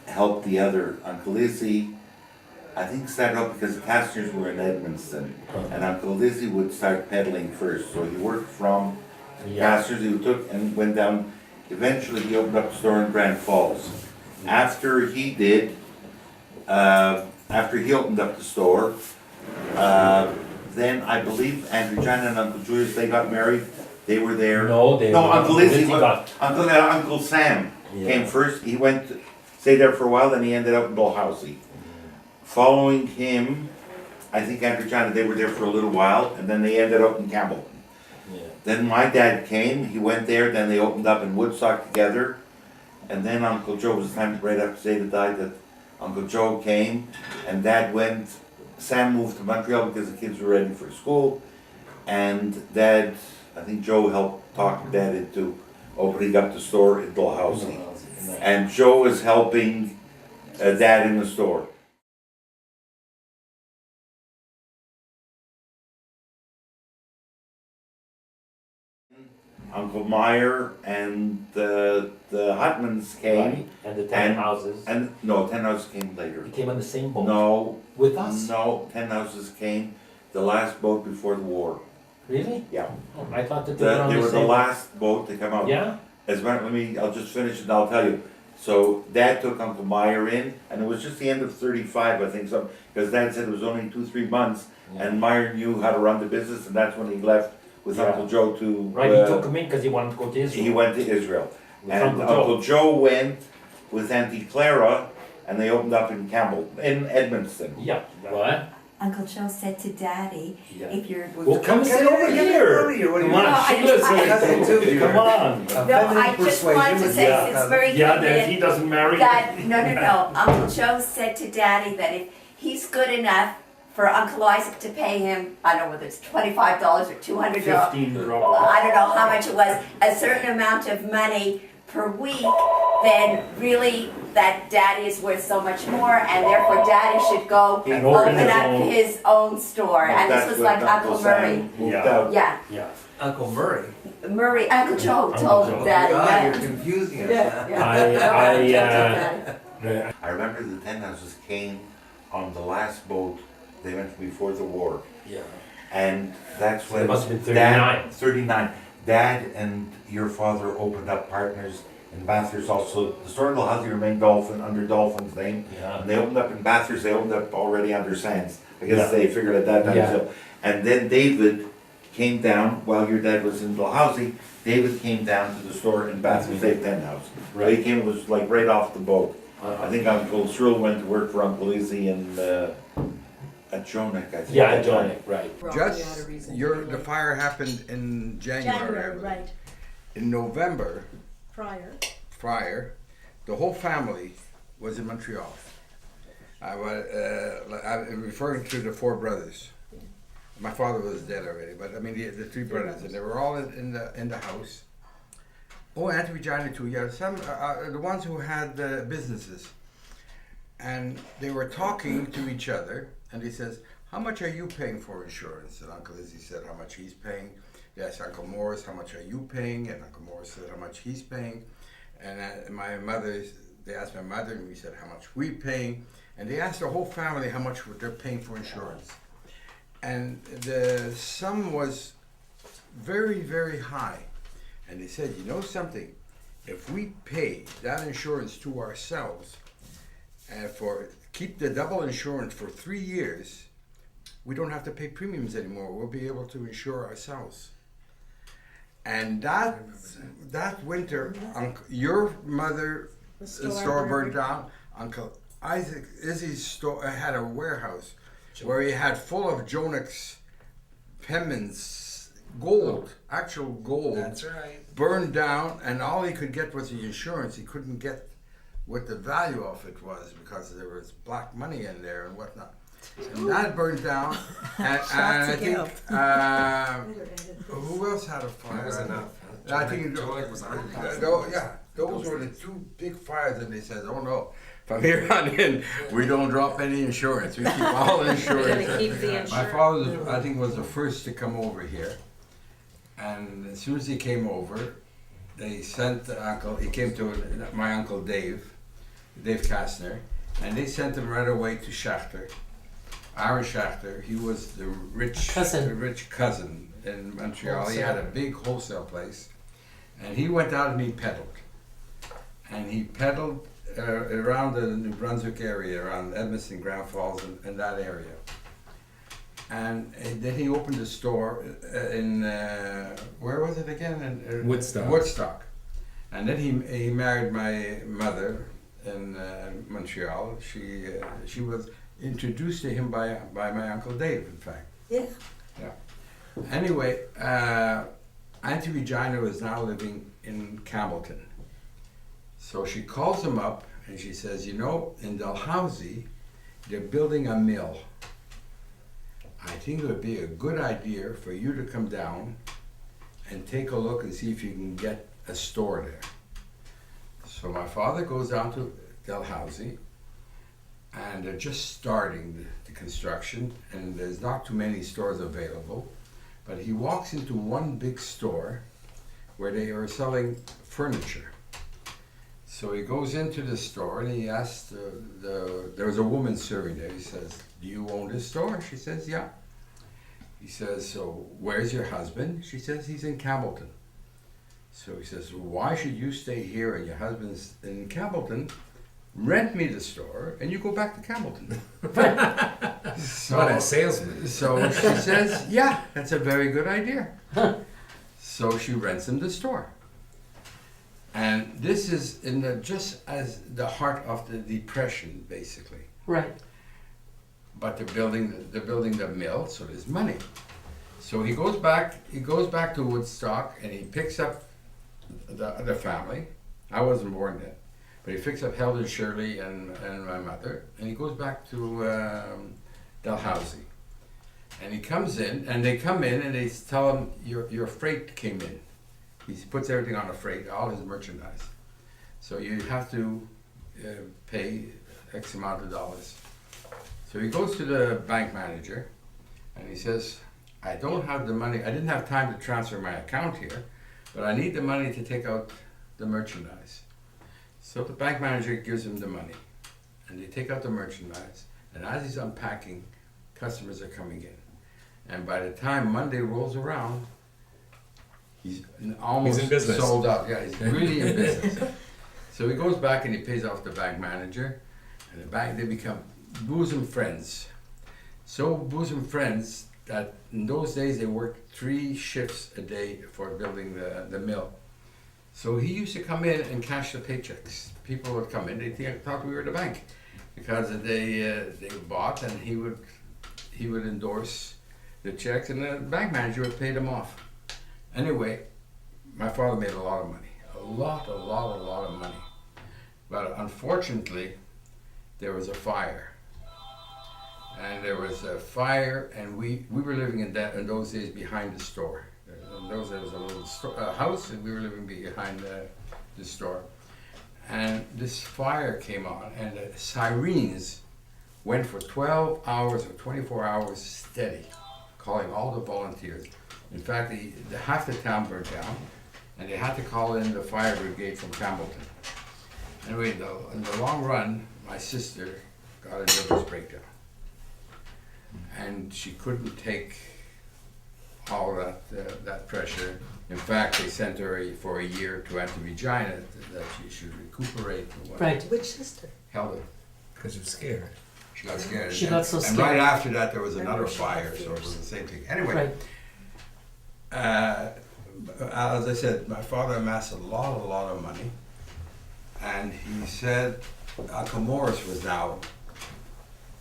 helped the other. Uncle Izzy, I think, started out because the Castners were in Edmonton, and Uncle Izzy would start peddling first. So he worked from Castners, he took and went down. Eventually, he opened up a store in Grand Falls. After he did, after he opened up the store, then I believe Andrew John and Uncle Julius, they got married. They were there. No, Uncle Izzy got. Uncle Sam came first. He went to stay there for a while, then he ended up in Dalhousie. Following him, I think Andrew John, they were there for a little while, and then they ended up in Campbell. Yeah. Then my dad came, he went there, then they opened up in Woodstock together. And then Uncle Joe, was the time right after Zeta died, that Uncle Joe came, and Dad went. Sam moved to Montreal because the kids were ready for school, and Dad, I think Joe helped talk Dad into opening up the store in Dalhousie. And Joe is helping Dad in the store. Uncle Meyer and the Hutmans came. Right, and the 10 houses. And no, 10 houses came later. He came on the same boat. No. With us? No, 10 houses came the last boat before the war. Really? Yeah. Oh, I thought that they were on They the were the same. last boat to come out. Yeah? I'll just finish it and I'll tell you. So Dad took Uncle Meyer in, and it was just the end of 35, I think, because Dad said it was only 2-3 months, and Meyer knew how to run the business, and that's when he left with Yeah. Uncle Joe to... Right, he took him in because he wanted to go to Israel. He went to Israel. With And Uncle Joe went with Auntie Clara, and they opened up in Edmonton. Yeah. What? Uncle Joe said to Daddy, Yeah. if you're... Well, come sit over here. Come on, Sheila's here. Come on. No, I just wanted to say, it's very Yeah, good that if that- he doesn't marry. that, no. Uncle Joe said to Daddy that if he's good enough for Uncle Isaac to pay him, I don't know whether it's $25 or $200, 15 I don't know how much it was, a certain amount of money per week then really that daddy is worth so much more, and therefore daddy should go And open open his up own. his own store. And this That's was when like Uncle Murray. Sam moved Yeah. out. Yeah, Yeah. Uncle Murray. Murray, Uncle Joe Uncle told Joe. daddy. God, yeah. you're confusing us. Yeah, yeah. I remember the ten houses came on the last boat they went before the war. Yeah. And that's So when it must have been Dad, 39. 39. Dad and your father opened up partners in Bathurst also. The store in Dalhousie remained Dalfen under Dalfen's name. Yeah. And they opened up in Bathurst, they opened up already under Sands. I guess Yeah. they figured at that time. Yeah. So. And then David came down while your dad was in Dalhousie. David came down to the store in Bathurst, Dave Ten House. Right. He came, was like right off the boat. Uh-huh. I think Uncle Shrill went to work for Uncle Izzy and at Jonik, I think. Yeah, at that time. Johnny, right. Just the fire happened in January. I January, believe. right, In November, prior. the whole family was in Montreal. I'm referring to the four brothers. My father was dead already, but I mean the three brothers, and they were all in the house. Oh, Auntie Regina too. Yeah, some the ones who had businesses, and they were talking to each other, and he says, "How much are you paying for insurance?" And Uncle Izzy said, "How much he's paying." They asked Uncle Morris, "How much are you paying?" And Uncle Morris said, "How much he's paying." And they asked my mother, and we said, "How much we paying?" And they asked the whole family how much they're paying for insurance. And the sum was very, very high. And they said, "You know something? If we pay that insurance to ourselves and keep the double insurance for 3 years, we don't have to pay premiums anymore. We'll be able to insure ourselves." And that winter, your mother's store burned down. Uncle Isaac Izzy's store had a warehouse where he had full of Jonik's penmans, gold, actual gold. That's right. Burned down, and all he could get was the insurance. He couldn't get what the value of it was because there was black money in there and whatnot. And that burned down, and I think who else had a fire? That was enough. I think Jonik was on. those were the two big fires, and they said, "Oh no, from here on in, we don't drop any insurance. We keep all insurance." We're gonna keep the My insurance. father, I think, was the first to come over here, and as soon as he came over, they sent he came to my uncle Dave Kastner, and they sent him right away to Schachter. Aaron Schachter, he was the rich cousin in Montreal. He had a big wholesale place, and he went out and he peddled. And he peddled around the New Brunswick area, around Edmonton, Grand Falls, and that area. And then he opened a store in, where was it again? In Woodstock. Woodstock. And then he married my mother in Montreal. She was introduced to him by my Uncle Dave, in fact. Yeah. Yeah. Anyway, Auntie Regina was now living in Campbellton. So she calls him up and she says, "You know, in Dalhousie, they're building a mill. I think it would be a good idea for you to come down and take a look and see if you can get a store there." So my father goes down to Dalhousie, and they're just starting the construction, and there's not too many stores available. But he walks into one big store where they are selling furniture. So he goes into the store and he asks there was a woman serving there. He says, "Do you own this store?" She says, "Yeah." He says, "So where's your husband?" She says, "He's in Campbellton." So he says, "Why should you stay here and your husband's in Campbellton? Rent me the store and you go back to Campbellton." What a salesman. So she says, "Yeah, that's a very good idea." So she rents him the store. And this is just as the heart of the Depression, basically. Right. But they're building the mill, so there's money. So he goes back to Woodstock and he picks up the family. I wasn't born then, but he picks up Helen, Shirley, and my mother, and he goes back to Dalhousie. And he comes in, and they come in, and they tell him, your freight came in. He puts everything on a freight, all his merchandise. So you have to pay X amount of dollars. So he goes to the bank manager and he says, I don't have the money, I didn't have time to transfer my account here, but I need the money to take out the merchandise. So the bank manager gives him the money and they take out the merchandise, and as he's unpacking, customers are coming in. And by the time Monday rolls around, he's almost He's in business. sold out. Yeah, he's really in business. So he goes back and he pays off the bank manager, and the bank, they become bosom friends. So bosom friends that in those days they worked 3 shifts a day for building the mill. So he used to come in and cash the paychecks. People would come in, they thought we were the bank because they bought, and he would endorse the checks, and the bank manager would pay them off. Anyway, my father made a lot of money, a lot of money. But unfortunately, there was a fire. And there was a fire, and we were living in those days behind the store. In those days, there was a little house, and we were living behind the store. And this fire came on, and the sirens went for 12 hours or 24 hours steady, calling all the volunteers. In fact, half the town burned down, and they had to call in the fire brigade from Campbellton. Anyway, in the long run, my sister got a nervous breakdown. And she couldn't take all that pressure. In fact, they sent her for a year to Anti-Regina that she should recuperate. Right. Which sister? Helder. Because she was scared. She got scared. She got so And scared. right after that, there was another fire, so it was the same thing. Anyway, as I said, my father amassed a lot of money. And he said Uncle Morris was now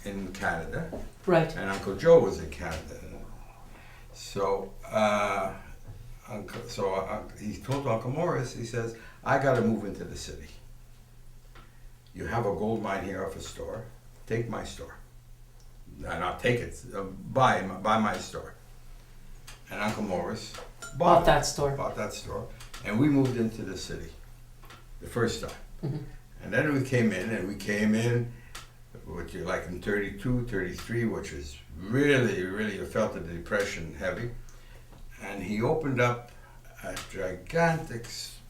in Canada. Right. And Uncle Joe was in Canada. So, he told Uncle Morris, he says, I got to move into the city. You have a gold mine here off a store. Take my store. No, not take it. Buy my store. And Uncle Morris bought that store. Bought that store. And we moved into the city the first time. Mm-hmm. And then we came in, which is like in 32, 33, which was really, you felt the depression heavy. And he opened up a gigantic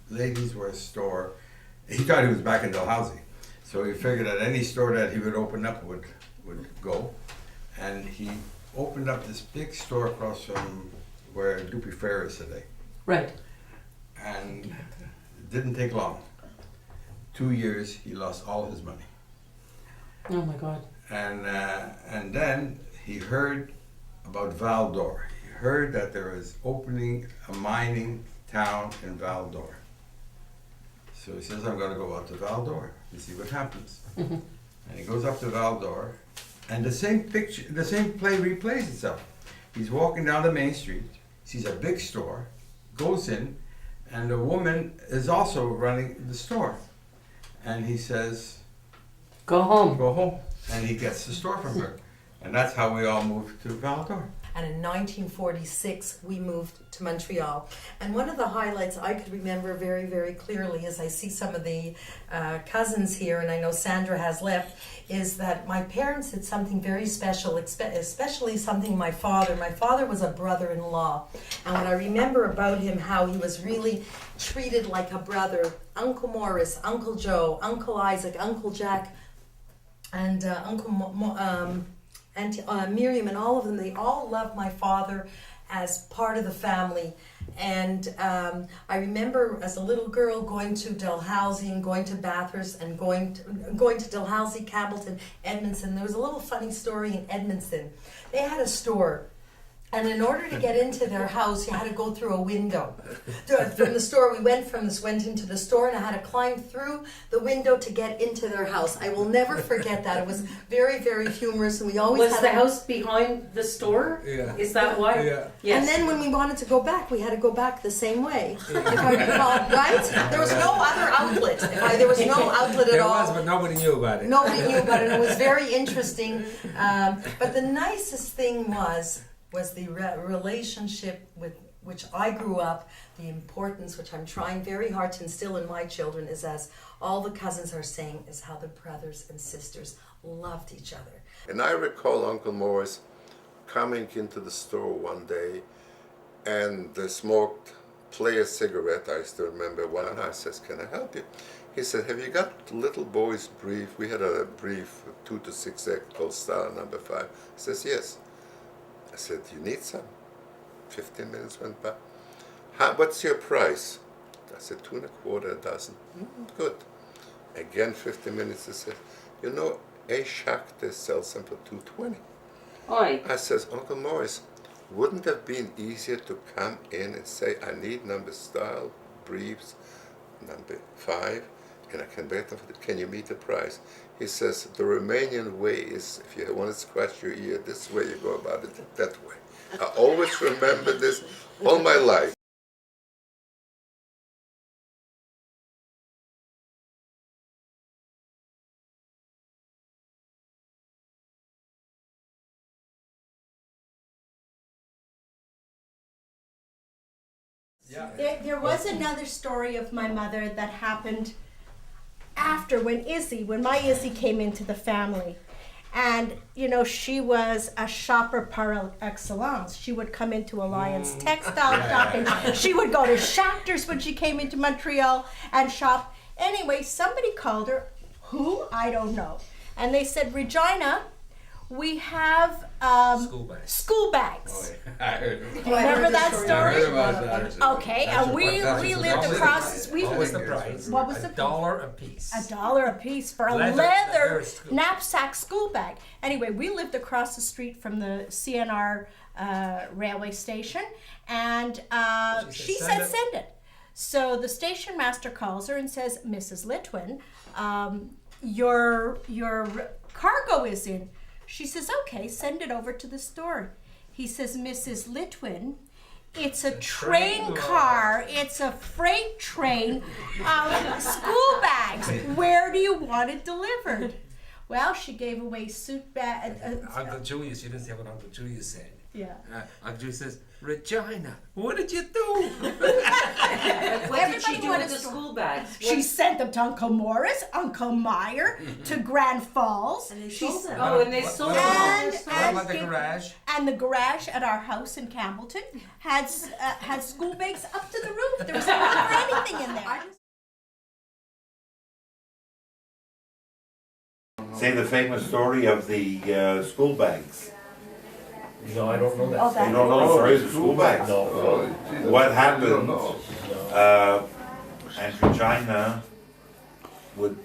ladies' wear store. He thought he was back in Dalhousie. So he figured that any store that he would open up would go. And he opened up this big store across from where Dupuy Fair is today. Right. And it didn't take long. 2 years, he lost all his money. Oh my God. And then he heard about Val d'Or. He heard that there was opening a mining town in Val d'Or. So he says, I'm going to go out to Val d'Or and see what happens. Mm-hmm. And he goes up to Val d'Or, and the same play replays itself. He's walking down the main street, sees a big store, goes in, and the woman is also running the store. And he says, Go home. Go home. And he gets the store from her. And that's how we all moved to Val d'Or. And in 1946, we moved to Montreal. And one of the highlights I could remember very, very clearly as I see some of the cousins here, and I know Sandra has left, is that my parents did something very special, especially something my father was a brother-in-law. And what I remember about him, how he was really treated like a brother. Uncle Morris, Uncle Joe, Uncle Isaac, Uncle Jack, and Miriam, and all of them, they all loved my father as part of the family. And I remember as a little girl going to Dalhousie and going to Bathurst and going to Dalhousie, Campbellton, Edmonton. There was a little funny story in Edmonton. They had a store. And in order to get into their house, you had to go through a window. From the store, we went into the store, and I had to climb through the window to get into their house. I will never forget that. It was very, very humorous, and we always Was had the house behind the store? Yeah. Is that why? Yeah. Yes. And then when we wanted to go back, we had to go back the same way. If I recall, right? There was no other outlet. There was no outlet at There all. was, but nobody knew about it. Nobody knew about it. It was very interesting. But the nicest thing was the relationship with which I grew up, the importance, which I'm trying very hard to instill in my children, is, as all the cousins are saying, is how the brothers and sisters loved each other. And I recall Uncle Morris coming into the store one day and smoked play a cigarette. I still remember one, and I says, "Can I help you?" He said, "Have you got the little boy's brief?" We had a brief 2 to 6 called Star number 5. He says, "Yes." I said, "You need some?" 15 minutes went by. "What's your price?" I said, $2.25 a dozen. Good. Again, 15 minutes, he said, "You know, A. Schachter sells them for $2.20. Oi. I says, "Uncle Morris, wouldn't it have been easier to come in and say, I need number style, briefs, number 5, and I can bet them, can you meet the price?" He says, "The Romanian way is, if you want to scratch your ear this way, you go about it that way." I always remember this all my life. There was another story of my mother that happened after, when my Izzy came into the family. And, you know, she was a shopper par excellence. She would come into Alliance Textile shopping. She would go to Schachter's when she came into Montreal and shop. Anyway, somebody called her, who? I don't know. And they said, "Regina, we have school bags. Remember that story? Okay, and we lived across. What was the price? What was the $1 a piece. $1 a piece for a leather knapsack school bag. Anyway, we lived across the street from the CNR railway station, and she said, "Send it." So the station master calls her and says, "Mrs. Litwin, your cargo is in." She says, "Okay, send it over to the store." He says, "Mrs. Litwin, it's a train car, it's a freight train of school bags. Where do you want it delivered?" Well, she gave away suit bag. Uncle Julius, you didn't say what Uncle Julius said. Yeah. Uncle Julius says, "Regina, what did you do?" What did she do with the school bags? She sent them to Uncle Morris, Uncle Meyer, to Grand Falls. And they She sold s- them. Oh, and they sold them. What about the garage? And the garage at our house in Campbellton had school bags up to the roof. There was never anything in there. Say the famous story of the school bags. No, I don't know that. Oh, that- You don't know the story of the school bags? No. What happened, and Regina would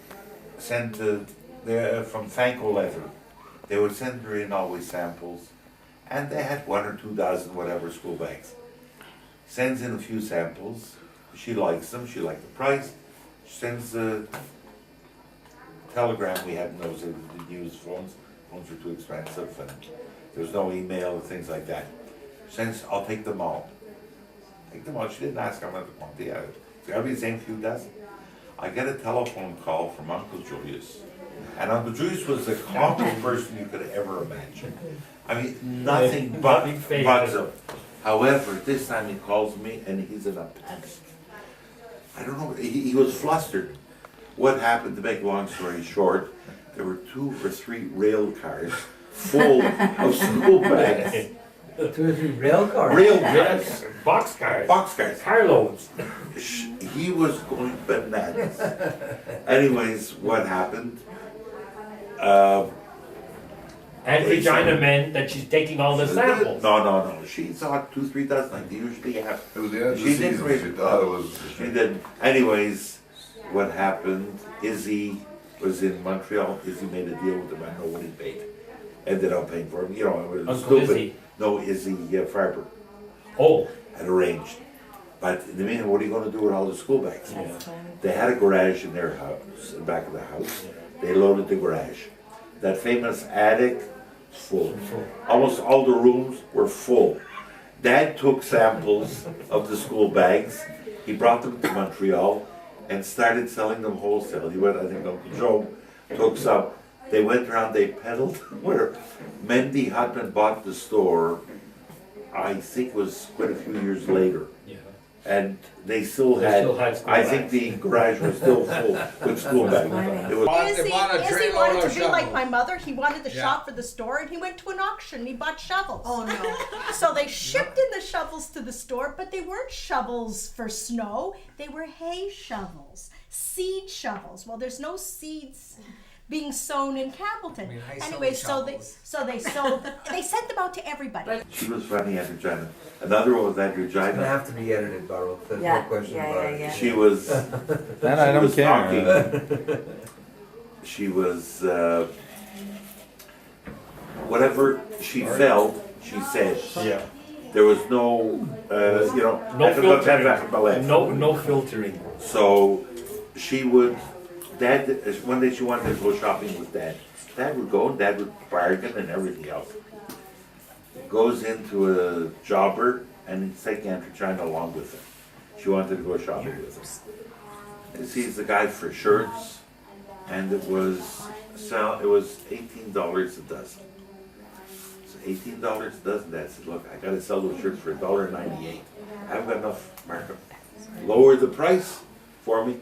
send from Fanco Leather, they would send her in always samples, and they had 1 or 2 dozen, whatever, school bags. Sends in a few samples, she likes them, she liked the price, she sends a telegram. We hadn't those, didn't use phones were too expensive, and there was no email and things like that. Since I'll take them all. Take them all. She didn't ask how much the quantity. It's got to be the same few dozen. I get a telephone call from Uncle Julius. And Uncle Julius was the calmest person you could ever imagine. I mean, nothing but bugs him. However, this time he calls me and he's in a panic. I don't know, he was flustered. What happened, to make a long story short, there were 2 or 3 rail cars full of school bags. 2 or 3 rail cars? Rail cars. Boxcars. Boxcars. Carloads. He was going bananas. Anyways, what happened? And Regina meant that she's taking all the samples. No. She thought 2, 3 dozen like they usually have. It was the end of the She didn't season. really. She thought it was. She didn't. Anyways, what happened? Izzy was in Montreal. Izzy made a deal with him. I know what he paid. Ended up paying for him. You know, it was Uncle stupid. Izzy. No, Izzy Farber Oh. had arranged. But in the meantime, what are you going to do with all the school bags? They had a garage in their house, in the back of the house. They loaded the garage. That famous attic, full. Almost all the rooms were full. Dad took samples of the school bags. He brought them to Montreal and started selling them wholesale. He went, I think Uncle Joe took some. They went around, they peddled. Where Mendy Hutman bought the store, I think it was quite a few years later. Yeah. And they still They had, still had school I bags. think the garage was still full with school bags. It was, Izzy wanted to be like my mother. He wanted to Yeah. shop for the store, and he went to an auction and he bought shovels. Oh no. So they shipped in the shovels to the store, but they weren't shovels for snow. They were hay shovels, seed shovels. Well, there's no seeds being sown in Campbellton. I sold Anyway, so they sold. They sent them out to everybody. she was funny at Regina. Another one was at It's gonna Regina. have to be edited, Baruch. There's Yeah, no question yeah, about yeah, it. yeah. She was, Then I she don't was care. talking, she was, whatever she felt, she said. Yeah. There was no, you know, No filtering. No filtering. So she would, Dad, one day she wanted to go shopping with Dad. Dad would go and Dad would bargain and everything else. Goes into a jobber and he's taking Aunt China along with him. She wanted to go shopping with him. And sees the guy for shirts and it was $18 a dozen. So $18 a dozen, Dad said, look, I gotta sell those shirts for $1.98. I haven't got enough markup. Lower the price for me.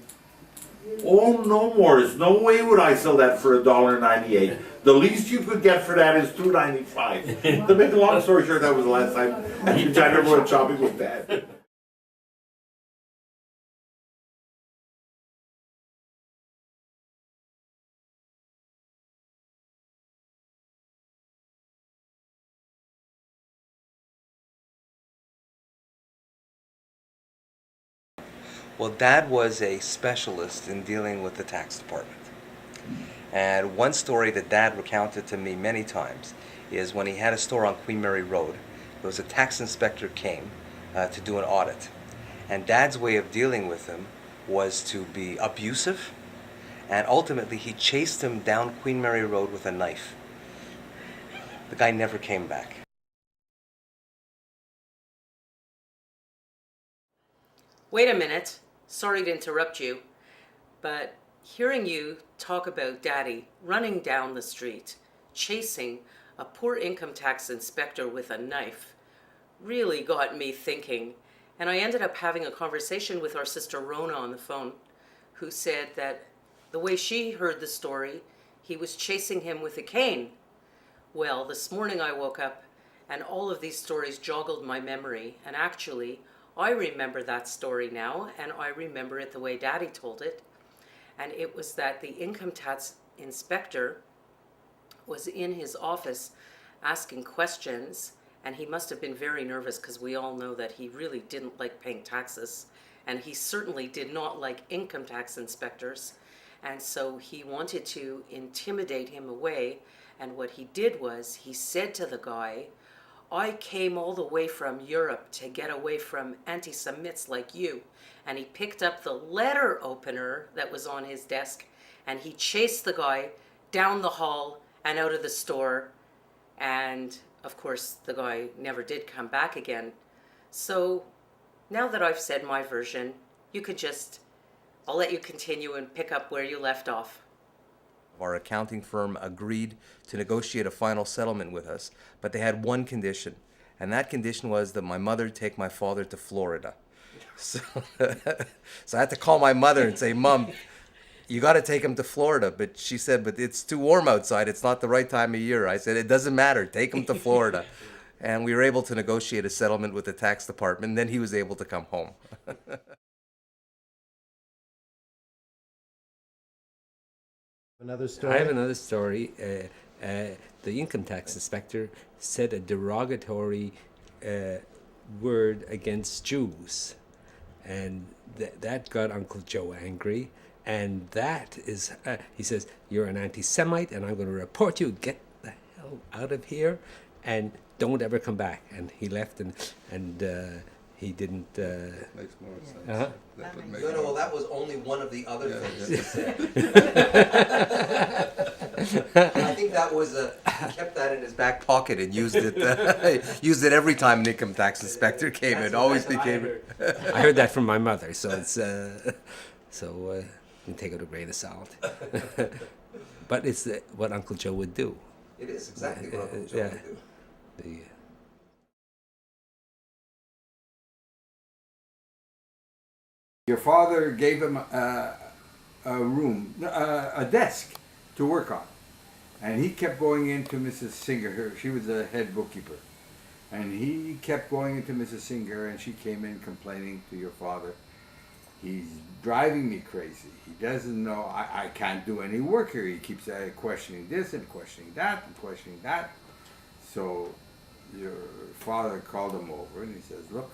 Oh, no, Morris, no way would I sell that for $1.98. The least you could get for that is $2.95. To make a long story short, that was the last time I ever went shopping with Dad. Well, Dad was a specialist in dealing with the tax department. And one story that Dad recounted to me many times is when he had a store on Queen Mary Road, there was a tax inspector came to do an audit. And Dad's way of dealing with him was to be abusive, and ultimately he chased him down Queen Mary Road with a knife. The guy never came back. Wait a minute. Sorry to interrupt you, but hearing you talk about Daddy running down the street, chasing a poor income tax inspector with a knife, really got me thinking. And I ended up having a conversation with our sister Rona on the phone, who said that the way she heard the story, he was chasing him with a cane. Well, this morning I woke up and all of these stories joggled my memory, and actually I remember that story now, and I remember it the way Daddy told it. And it was that the income tax inspector was in his office asking questions, and he must have been very nervous because we all know that he really didn't like paying taxes, and he certainly did not like income tax inspectors. And so he wanted to intimidate him away, and what he did was he said to the guy, I came all the way from Europe to get away from anti-Semites like you. And he picked up the letter opener that was on his desk and he chased the guy down the hall and out of the store. And of course, the guy never did come back again. So now that I've said my version, I'll let you continue and pick up where you left off. Our accounting firm agreed to negotiate a final settlement with us, but they had one condition, and that condition was that my mother take my father to Florida. So, so I had to call my mother and say, Mom, you got to take him to Florida. But she said, but it's too warm outside. It's not the right time of year. I said, it doesn't matter. Take him to Florida. And we were able to negotiate a settlement with the tax department, and then he was able to come home. Another story? I have another story. The income tax inspector said a derogatory word against Jews, and that got Uncle Joe angry. And that is, he says, you're an anti-Semite, and I'm going to report you. Get the hell out of here, and don't ever come back. And he left, and he didn't. Makes more sense. Uh-huh. That would make Well, that was only one of the other things he said. I think that was he kept that in his back pocket and used it every time an income tax inspector came. It always became. I heard that from my mother, so it's you can take it with a grain of salt. But it's what Uncle Joe would do. It is exactly what Uncle Joe would do. Your father gave him a room, a desk to work on. And he kept going into Mrs. Singer, she was the head bookkeeper. And he kept going into Mrs. Singer, and she came in complaining to your father, he's driving me crazy. He doesn't know, I can't do any work here. He keeps questioning this and questioning that and questioning that. So your father called him over and he says, look,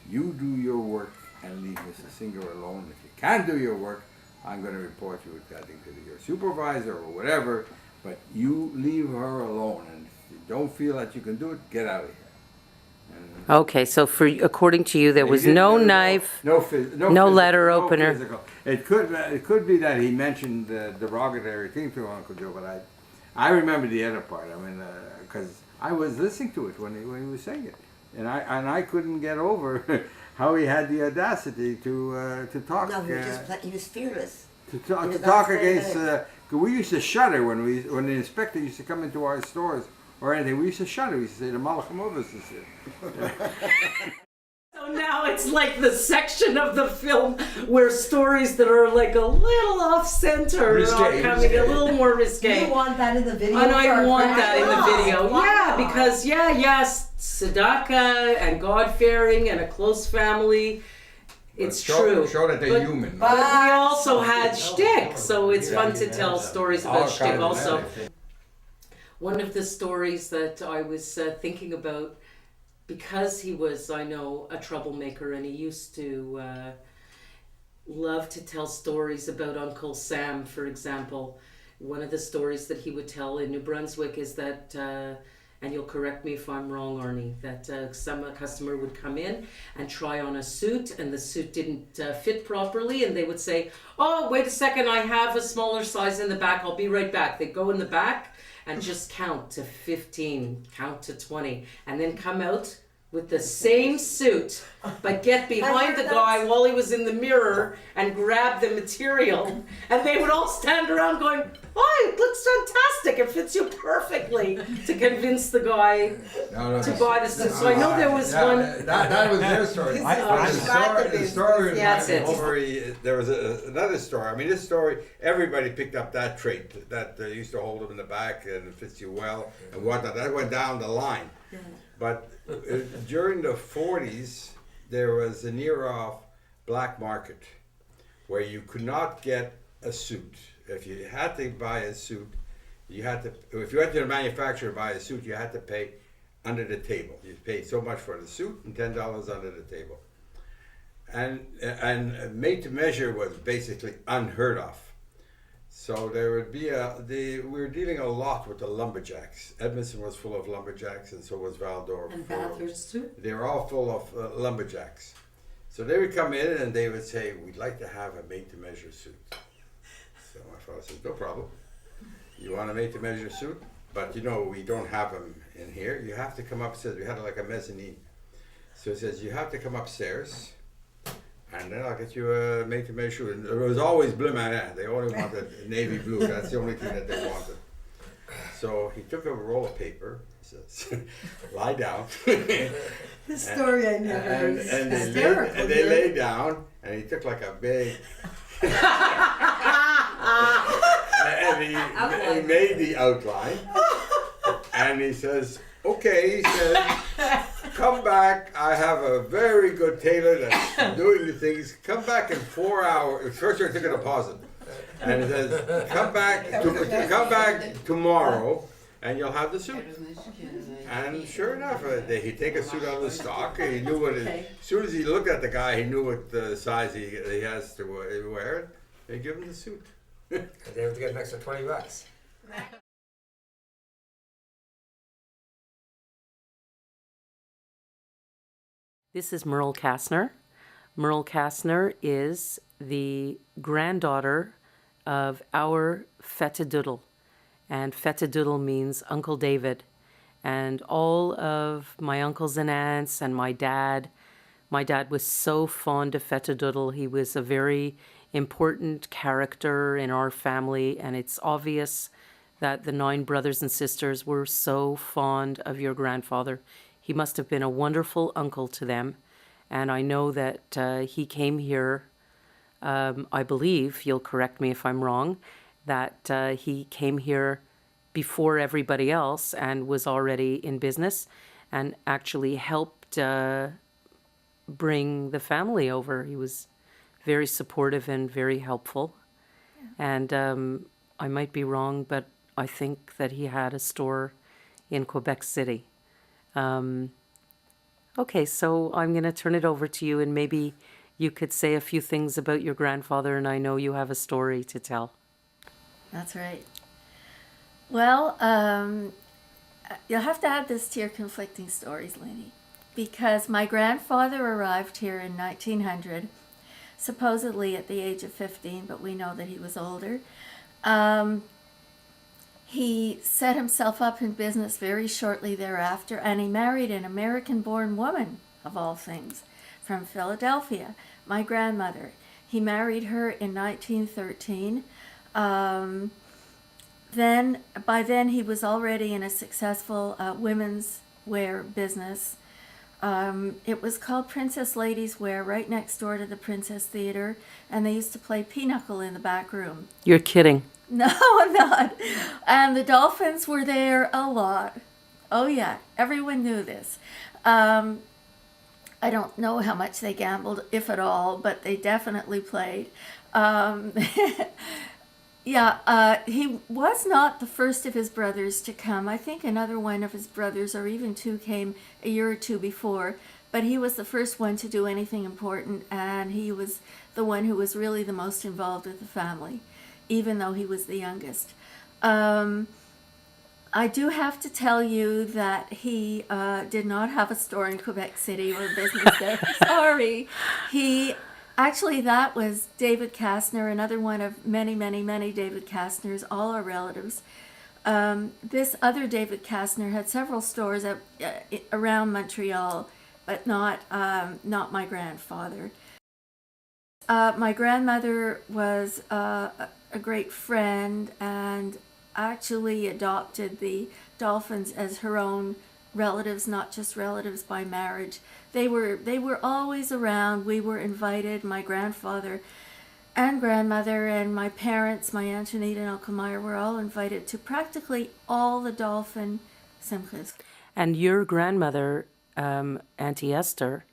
you do your work and leave Mrs. Singer alone. If you can't do your work, I'm going to report you, I think, to your supervisor or whatever, but you leave her alone, and if you don't feel that you can do it, get out of here. Okay, so according to you, there was no knife, no letter opener. Physical. It could be that he mentioned the derogatory thing to Uncle Joe, but I remember the other part. I mean, because I was listening to it when he was saying it, and I couldn't get over how he had the audacity to talk. No, he was fearless. To talk against. We used to shudder when the inspector used to come into our stores or anything. We used to shudder. We used to say, the Malachamovas is here. So now it's like the section of the film where stories that are like a little off center are coming a little more risque. You want that in the video? And I want that in the video. Wow. Yeah, because tzedakah and God-fearing and a close family. It's true. Show that they're human. But we also had shtick, so it's fun to tell stories about shtick also. One of the stories that I was thinking about, because he was, I know, a troublemaker, and he used to love to tell stories about Uncle Sam, for example. One of the stories that he would tell in New Brunswick is that, and you'll correct me if I'm wrong, Arnie, that a customer would come in and try on a suit, and the suit didn't fit properly, and they would say, oh, wait a second, I have a smaller size in the back, I'll be right back. They'd go in the back and just count to 15, count to 20, and then come out with the same suit, but get behind the guy while he was in the mirror and grab the material, and they would all stand around going, oh, it looks fantastic, it fits you perfectly, to convince the guy to buy the suit. So I know there was one... That was their story. The story That's it. There was another story. I mean, this story, everybody picked up that trait, that they used to hold them in the back and it fits you well and whatnot. That went down the line. But during the 40s, there was an era of black market where you could not get a suit. If you had to buy a suit, if you went to the manufacturer to buy a suit, you had to pay under the table. You paid so much for the suit and $10 under the table. And made to measure was basically unheard of. So there would be we were dealing a lot with the lumberjacks. Edmonton was full of lumberjacks, and so was Val-d'Or. And Bathurst too? They were all full of lumberjacks. So they would come in and they would say, we'd like to have a made-to-measure suit. So my father says, no problem. You want a made-to-measure suit? But you know, we don't have them in here. You have to come upstairs. We had like a mezzanine. So he says, you have to come upstairs, and then I'll get you a made-to-measure. And it was always bleu marin. They only wanted navy blue. That's the only thing that they wanted. So he took a roll of paper. He says, lie down. This story I never heard. And they lay down, and he took like a big... and he made the outline. And he says, okay, he said, come back. I have a very good tailor that's doing the things. Come back in 4 hours. First, I took a deposit. And he says, come back tomorrow, and you'll have the suit. And sure enough, he'd take a suit out of the stock. He knew what. As soon as he looked at the guy, he knew what the size he has to wear. They give him the suit. And they have to get an extra $20. This is Merle Kastner. Merle Kastner is the granddaughter of our Fetadoodle. And Fetadoodle means Uncle David. And all of my uncles and aunts and my dad was so fond of Fetadoodle. He was a very important character in our family, and it's obvious that the 9 brothers and sisters were so fond of your grandfather. He must have been a wonderful uncle to them, And I know that he came here, I believe, you'll correct me if I'm wrong, that he came here before everybody else and was already in business and actually helped bring the family over. He was very supportive and very helpful. And I might be wrong, but I think that he had a store in Quebec City. Okay, so I'm going to turn it over to you, and maybe you could say a few things about your grandfather, and I know you have a story to tell. That's right. Well, you'll have to add this to your conflicting stories, Lenny, because my grandfather arrived here in 1900, supposedly at the age of 15, but we know that he was older. He set himself up in business very shortly thereafter, and he married an American-born woman, of all things, from Philadelphia, my grandmother. He married her in 1913. By then he was already in a successful women's wear business. It was called Princess Ladies Wear, right next door to the Princess Theater, and they used to play pinochle in the back room. You're kidding. No, I'm not. And the Dalfens were there a lot. Oh yeah, everyone knew this. I don't know how much they gambled, if at all, but they definitely played. He was not the first of his brothers to come. I think another one of his brothers, or even two, came a year or two before, but he was the first one to do anything important, and he was the one who was really the most involved with the family, even though he was the youngest. I do have to tell you that he did not have a store in Quebec City or business there. Sorry. Actually, that was David Kastner, another one of many, many, many David Kastners, all our relatives. This other David Kastner had several stores around Montreal, but not my grandfather. My grandmother was a great friend and actually adopted the Dalfens as her own relatives, not just relatives by marriage. They were always around. We were invited, my grandfather and grandmother and my parents, my Aunt Anita and Uncle Meyer, were all invited to practically all the Dalfen simchas. And your grandmother, Auntie Esther,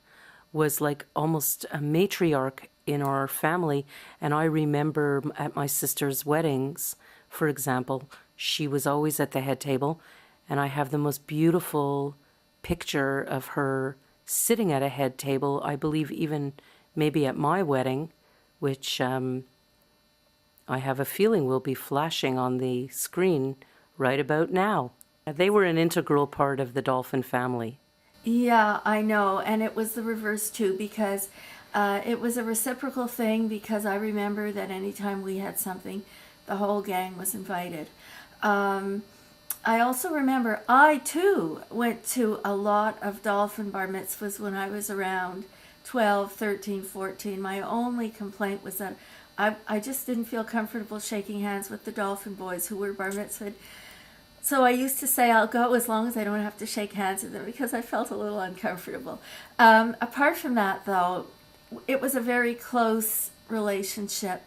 was like almost a matriarch in our family. And I remember at my sister's weddings, for example, she was always at the head table. And I have the most beautiful picture of her sitting at a head table, I believe even maybe at my wedding, which I have a feeling will be flashing on the screen right about now. They were an integral part of the Dalfen family. Yeah, I know. And it was the reverse too, because it was a reciprocal thing, because I remember that anytime we had something, the whole gang was invited. I also remember I too went to a lot of Dalfen bar mitzvahs when I was around 12, 13, 14. My only complaint was that I just didn't feel comfortable shaking hands with the Dalfen boys who were bar mitzvahed. So I used to say I'll go as long as I don't have to shake hands with them, because I felt a little uncomfortable. Apart from that, though, it was a very close relationship.